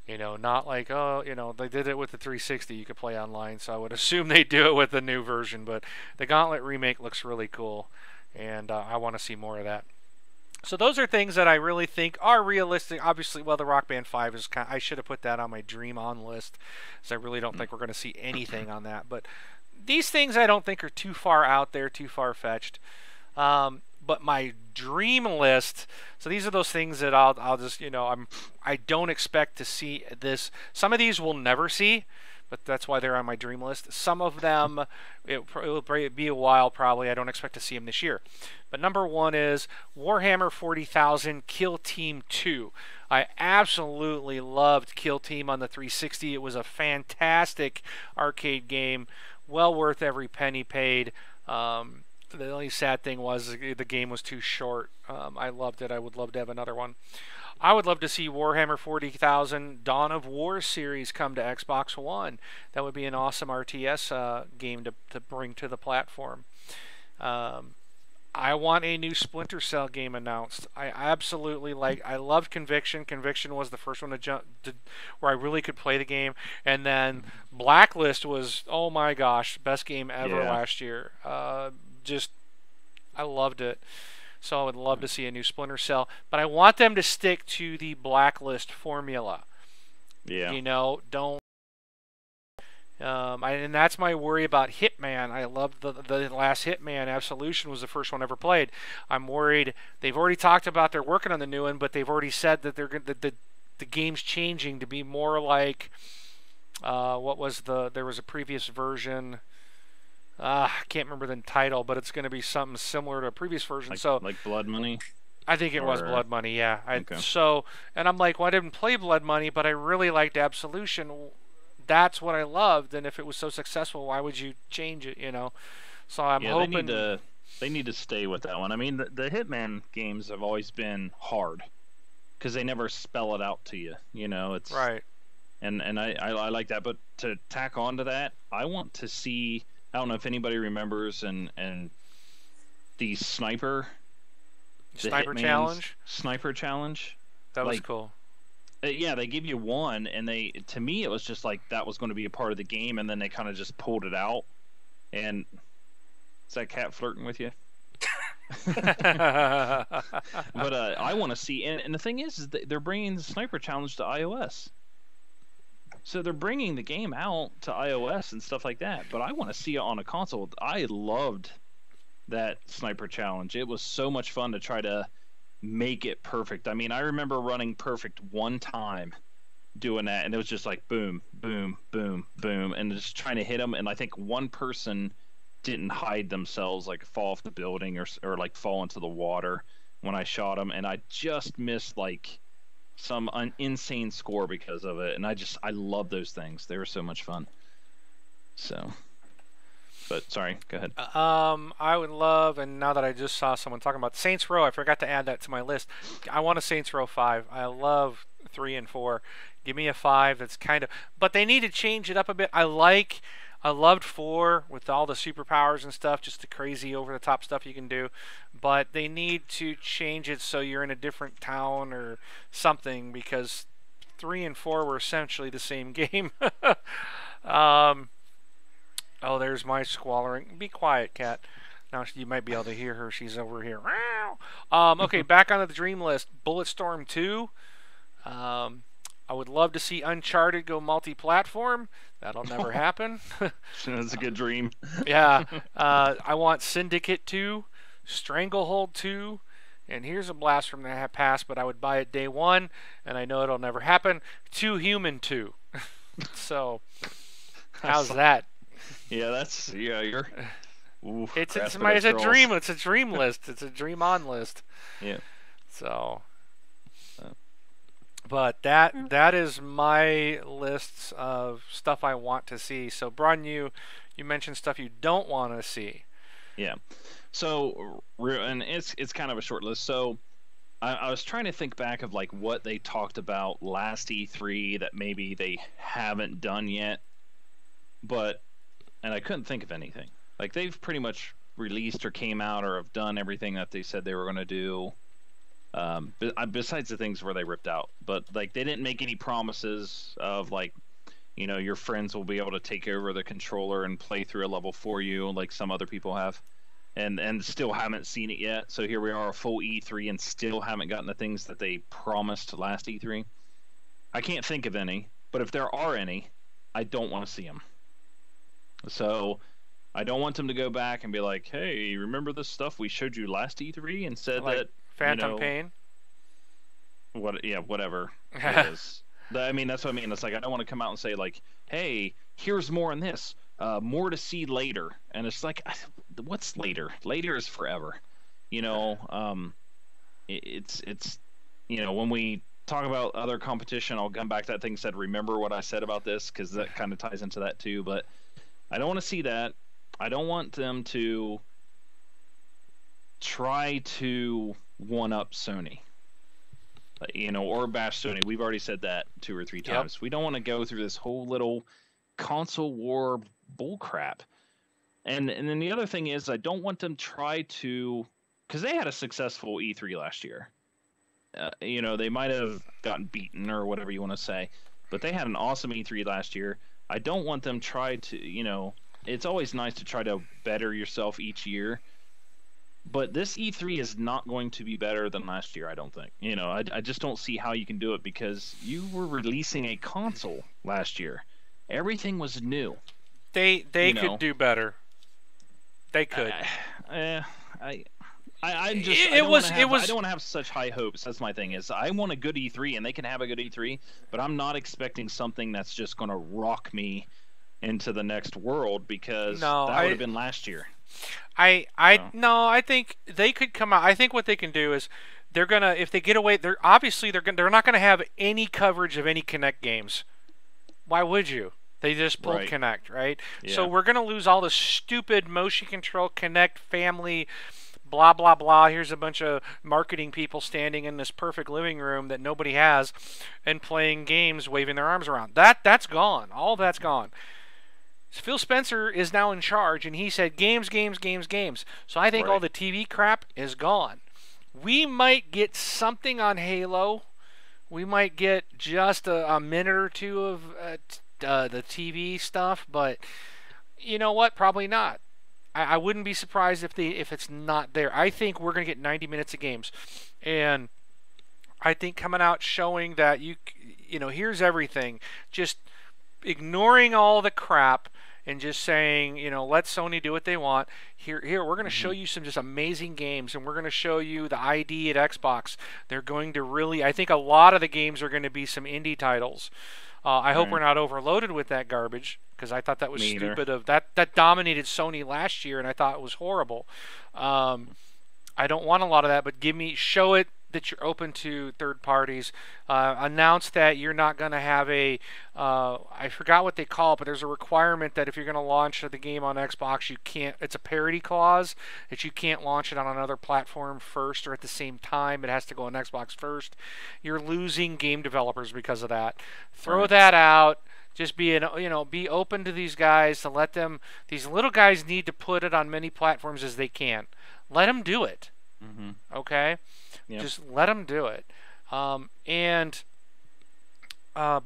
You know, not like, oh, you know, they did it with the 360, you could play online, so I would assume they do it with the new version, but the Gauntlet remake looks really cool, and I want to see more of that. So those are things that I really think are realistic. Obviously, well, the Rock Band 5 is kind of, I should have put that on my dream on list, because I really don't think we're going to see anything on that, but these things I don't think are too far out there, too far-fetched. But my dream list, so these are those things that I'll just, you know, I don't expect to see this. Some of these we'll never see, but that's why they're on my dream list. Some of them, it will be a while probably. I don't expect to see them this year. But number one is Warhammer 40,000 Kill Team 2. I absolutely loved Kill Team on the 360. It was a fantastic arcade game, well worth every penny paid. The only sad thing was the game was too short. I loved it. I would love to have another one. I would love to see Warhammer 40,000 Dawn of War series come to Xbox One. That would be an awesome RTS game to bring to the platform. I want a new Splinter Cell game announced. I absolutely I loved Conviction. Conviction was the first one where I really could play the game. And then Blacklist was, oh my gosh, best game ever last year. I loved it. So I would love to see a new Splinter Cell. But I want them to stick to the Blacklist formula. Yeah. You know, don't... and that's my worry about Hitman. I loved the last Hitman. Absolution was the first one I ever played. I'm worried. They've already talked about they're working on the new one, but they've already said that the game's changing to be more like... what was there was a previous version... I can't remember the title, but it's going to be something similar to a previous version. Like Blood Money? I think it was Blood Money, yeah. Okay. And I'm like, well, I didn't play Blood Money, but I really liked Absolution. That's what I loved, and if it was so successful, why would you change it, you know? So I'm hoping... They need to stay with that one. I mean, the Hitman games have always been hard, because they never spell it out to you, you know? It's right. And I like that, but to tack on to that, I want to see... I don't know if anybody remembers and the Sniper Challenge. Sniper Challenge. That was cool. Yeah, they give you one, and to me it was just like that was going to be a part of the game, and then they kind of just pulled it out. And is that cat flirting with you? But I want to see, and the thing is they're bringing the Sniper Challenge to iOS. So they're bringing the game out to iOS and stuff like that, but I want to see it on a console. I loved that Sniper Challenge. It was so much fun to try to make it perfect. I mean, I remember running perfect one time doing that, and it was just like boom, boom, boom, boom, and just trying to hit them. And I think one person didn't hide themselves, like fall off the building or like fall into the water when I shot them, and I just missed like some insane score because of it, and I love those things. They were so much fun. So, but sorry, go ahead. I would love, and now that I just saw someone talking about Saints Row, I forgot to add that to my list. I want a Saints Row 5. I love 3 and 4. Give me a 5 that's kind of, but they need to change it up a bit. I loved 4 with all the superpowers and stuff, just the crazy over-the-top stuff you can do. But they need to change it so you're in a different town or something, because 3 and 4 were essentially the same game. Oh, there's my squalling. Be quiet, cat. Now you might be able to hear her. She's over here. Okay, back onto the dream list. Bulletstorm 2. I would love to see Uncharted go multi-platform. That'll never happen. That's a good dream. Yeah. I want Syndicate 2, Stranglehold 2, and here's a blast from the past, but I would buy it day one, and I know it'll never happen. 2 Human 2. So, how's that? Yeah, you're... Oof, it's a dream. It's a dream list. It's a dream on list. Yeah. So... But that is my lists of stuff I want to see. So, Brian, you mentioned stuff you don't want to see. Yeah. So, and it's kind of a short list. So, I was trying to think back of like what they talked about last E3 that maybe they haven't done yet, and I couldn't think of anything. Like they've pretty much released or came out or have done everything that they said they were going to do. Besides the things where they ripped out, but like they didn't make any promises of like, your friends will be able to take over the controller and play through a level for you, like some other people have, and still haven't seen it yet. So here we are, a full E3, and still haven't gotten the things that they promised last E3. I can't think of any, but if there are any, I don't want to see them. So I don't want them to go back and be like, "Hey, remember this stuff we showed you last E3 and said like that." Phantom Pain. Whatever it is. I mean, that's what I mean. It's like I don't want to come out and say like, "Hey, here's more in this, more to see later," and it's like, what's later? Later is forever. It's when we talk about other competition, I'll come back to that thing said, remember what I said about this, because that kind of ties into that too. But I don't want to see that. I don't want them to try to one up Sony, or bash Sony. We've already said that 2 or 3 times. Yep. We don't want to go through this whole little console war bullcrap. And then the other thing is, I don't want them try to, because they had a successful E3 last year. They might have gotten beaten or whatever you want to say, but they had an awesome E3 last year. I don't want them try to, it's always nice to try to better yourself each year. But this E3 is not going to be better than last year, I don't think. I just don't see how you can do it, because you were releasing a console last year. Everything was new. They could do better. They could. I don't want to have such high hopes. That's my thing. Is I want a good E3, and they can have a good E3, but I'm not expecting something that's just going to rock me into the next world, because that would have been last year. I think they could come out. I think what they can do is they're gonna, if they get away, they're not gonna have any coverage of any Kinect games. Why would you? They just pulled Kinect, right? Yeah. So we're gonna lose all the stupid motion control Kinect family, blah blah blah. Here's a bunch of marketing people standing in this perfect living room that nobody has, and playing games, waving their arms around. That's gone. All that's gone. Phil Spencer is now in charge, and he said games, games, games, games. So I think all the TV crap is gone. We might get something on Halo. We might get just a minute or two of the TV stuff, but you know what? Probably not. I wouldn't be surprised if it's not there. I think we're going to get 90 minutes of games, and I think coming out showing that here's everything, just ignoring all the crap and just saying, let Sony do what they want. Here, we're going to show you some just amazing games, and we're going to show you the ID at Xbox. They're going to really, I think a lot of the games are going to be some indie titles. I hope we're not overloaded with that garbage, because I thought that was stupid. That dominated Sony last year, and I thought it was horrible. I don't want a lot of that, but show it that you're open to third parties. Announce that you're not going to have I forgot what they call it, but there's a requirement that if you're going to launch the game on Xbox, you can't, it's a parity clause, that you can't launch it on another platform first or at the same time. It has to go on Xbox first. You're losing game developers because of that. Throw that out. Just be open to these guys, to let them, these little guys need to put it on many platforms as they can. Let them do it. Okay? Yep. Just let them do it. And I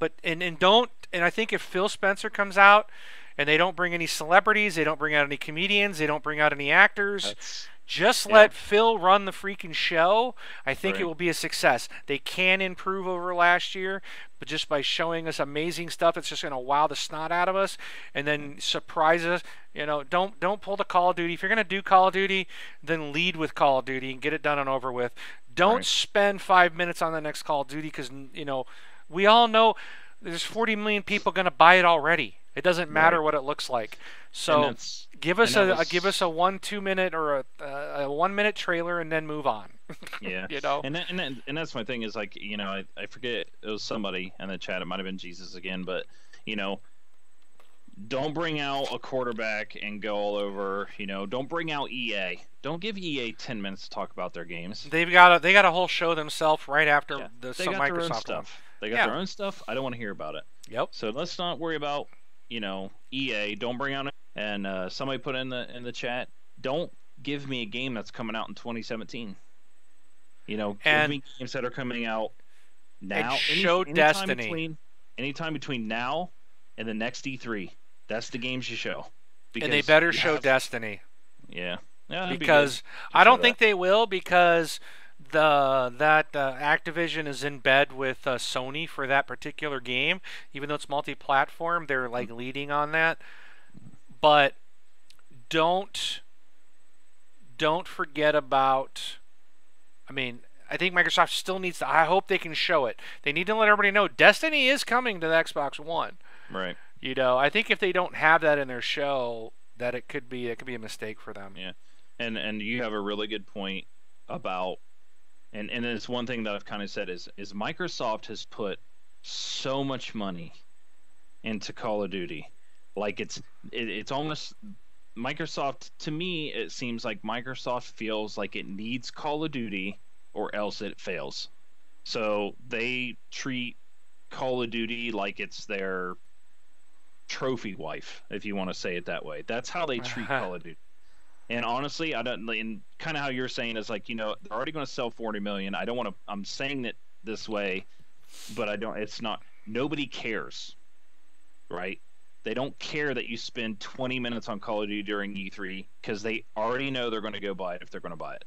think if Phil Spencer comes out and they don't bring any celebrities, they don't bring out any comedians, they don't bring out any actors, just let Phil run the freaking show, I think it will be a success. They can improve over last year, but just by showing us amazing stuff, it's just going to wow the snot out of us and then surprise us. Don't pull the Call of Duty. If you're going to do Call of Duty, then lead with Call of Duty and get it done and over with. Don't spend 5 minutes on the next Call of Duty, because we all know there's 40 million people going to buy it already. It doesn't matter what it looks like. So give us a 1-2 minute or a 1 minute trailer and then move on. Yeah. You know? And that's my thing is like, I forget, it was somebody in the chat, it might have been Jesus again, but don't bring out a quarterback and go all over, don't bring out EA. Don't give EA 10 minutes to talk about their games. They got a whole show themselves right after they got Microsoft their own stuff. One. They got their own stuff. I don't want to hear about it. Yep. So let's not worry about, EA. Don't bring out and somebody put in the chat, don't give me a game that's coming out in 2017. Give me games that are coming out now. And show Destiny. Anytime between now and the next E3. That's the games you show. And they better show Destiny. Yeah. Because I don't think they will, because Activision is in bed with Sony for that particular game. Even though it's multi-platform, they're like leading on that. But don't forget about. I mean, I think Microsoft still needs to. I hope they can show it. They need to let everybody know Destiny is coming to the Xbox One. Right. I think if they don't have that in their show, that it could be a mistake for them. Yeah. And you have a really good point about, and it's one thing that I've kind of said is Microsoft has put so much money into Call of Duty, like it's almost Microsoft. To me, it seems like Microsoft feels like it needs Call of Duty or else it fails. So they treat Call of Duty like it's their trophy wife, if you want to say it that way. That's how they treat Call of Duty. And honestly, I don't. And kind of how you're saying is like, they're already going to sell 40 million. I don't want to. I'm saying it this way, but I don't. It's not. Nobody cares, right? They don't care that you spend 20 minutes on Call of Duty during E3 because they already know they're going to go buy it if they're going to buy it.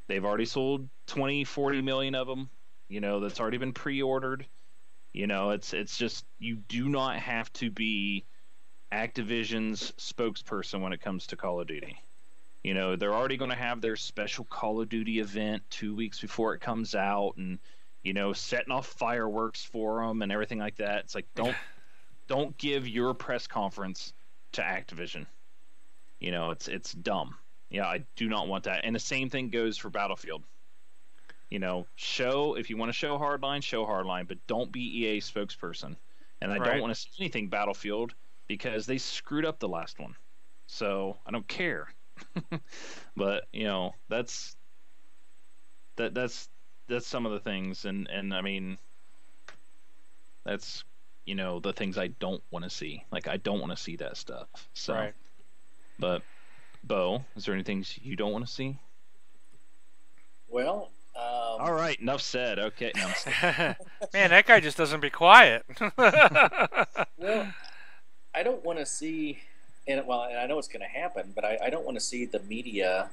They've already sold 20, 40 million of them. That's already been pre-ordered. It's just, you do not have to be Activision's spokesperson when it comes to Call of Duty. They're already going to have their special Call of Duty event 2 weeks before it comes out, and setting off fireworks for them and everything like that. It's like, don't give your press conference to Activision. It's dumb. Yeah, I do not want that. And the same thing goes for Battlefield. Show, if you want to show Hardline, but don't be EA spokesperson. And I don't want to see anything Battlefield because they screwed up the last one. So I don't care. But that's some of the things, and I mean, that's the things I don't want to see. Like, I don't want to see that stuff. So, right. But Bo, is there anything you don't want to see? Well. All right, enough said. Okay. No, man, that guy just doesn't be quiet. Well, I don't want to see, and I know it's going to happen, but I don't want to see the media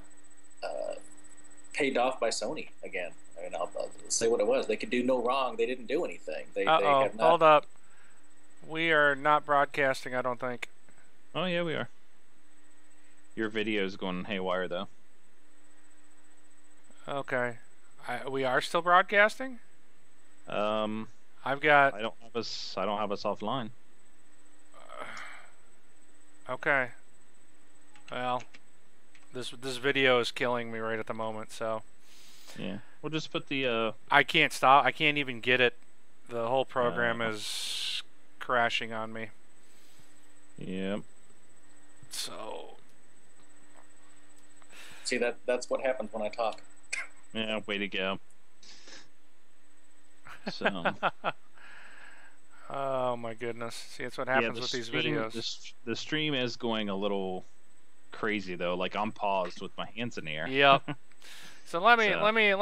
paid off by Sony again. I mean, I'll say what it was. They could do no wrong. They didn't do anything. They have not... Hold up. We are not broadcasting, I don't think. Oh, yeah, we are. Your video is going haywire, though. Okay. We are still broadcasting? I've got... I don't have us offline. Okay. Well, this video is killing me right at the moment, so... Yeah. We'll just put the... I can't stop. I can't even get it. The whole program is crashing on me. Yep. So... See, that's what happens when I talk. Yeah, way to go. So... Oh my goodness. See, that's what happens with these videos. The stream is going a little crazy though. Like, I'm paused with my hands in the air. Yep. So let me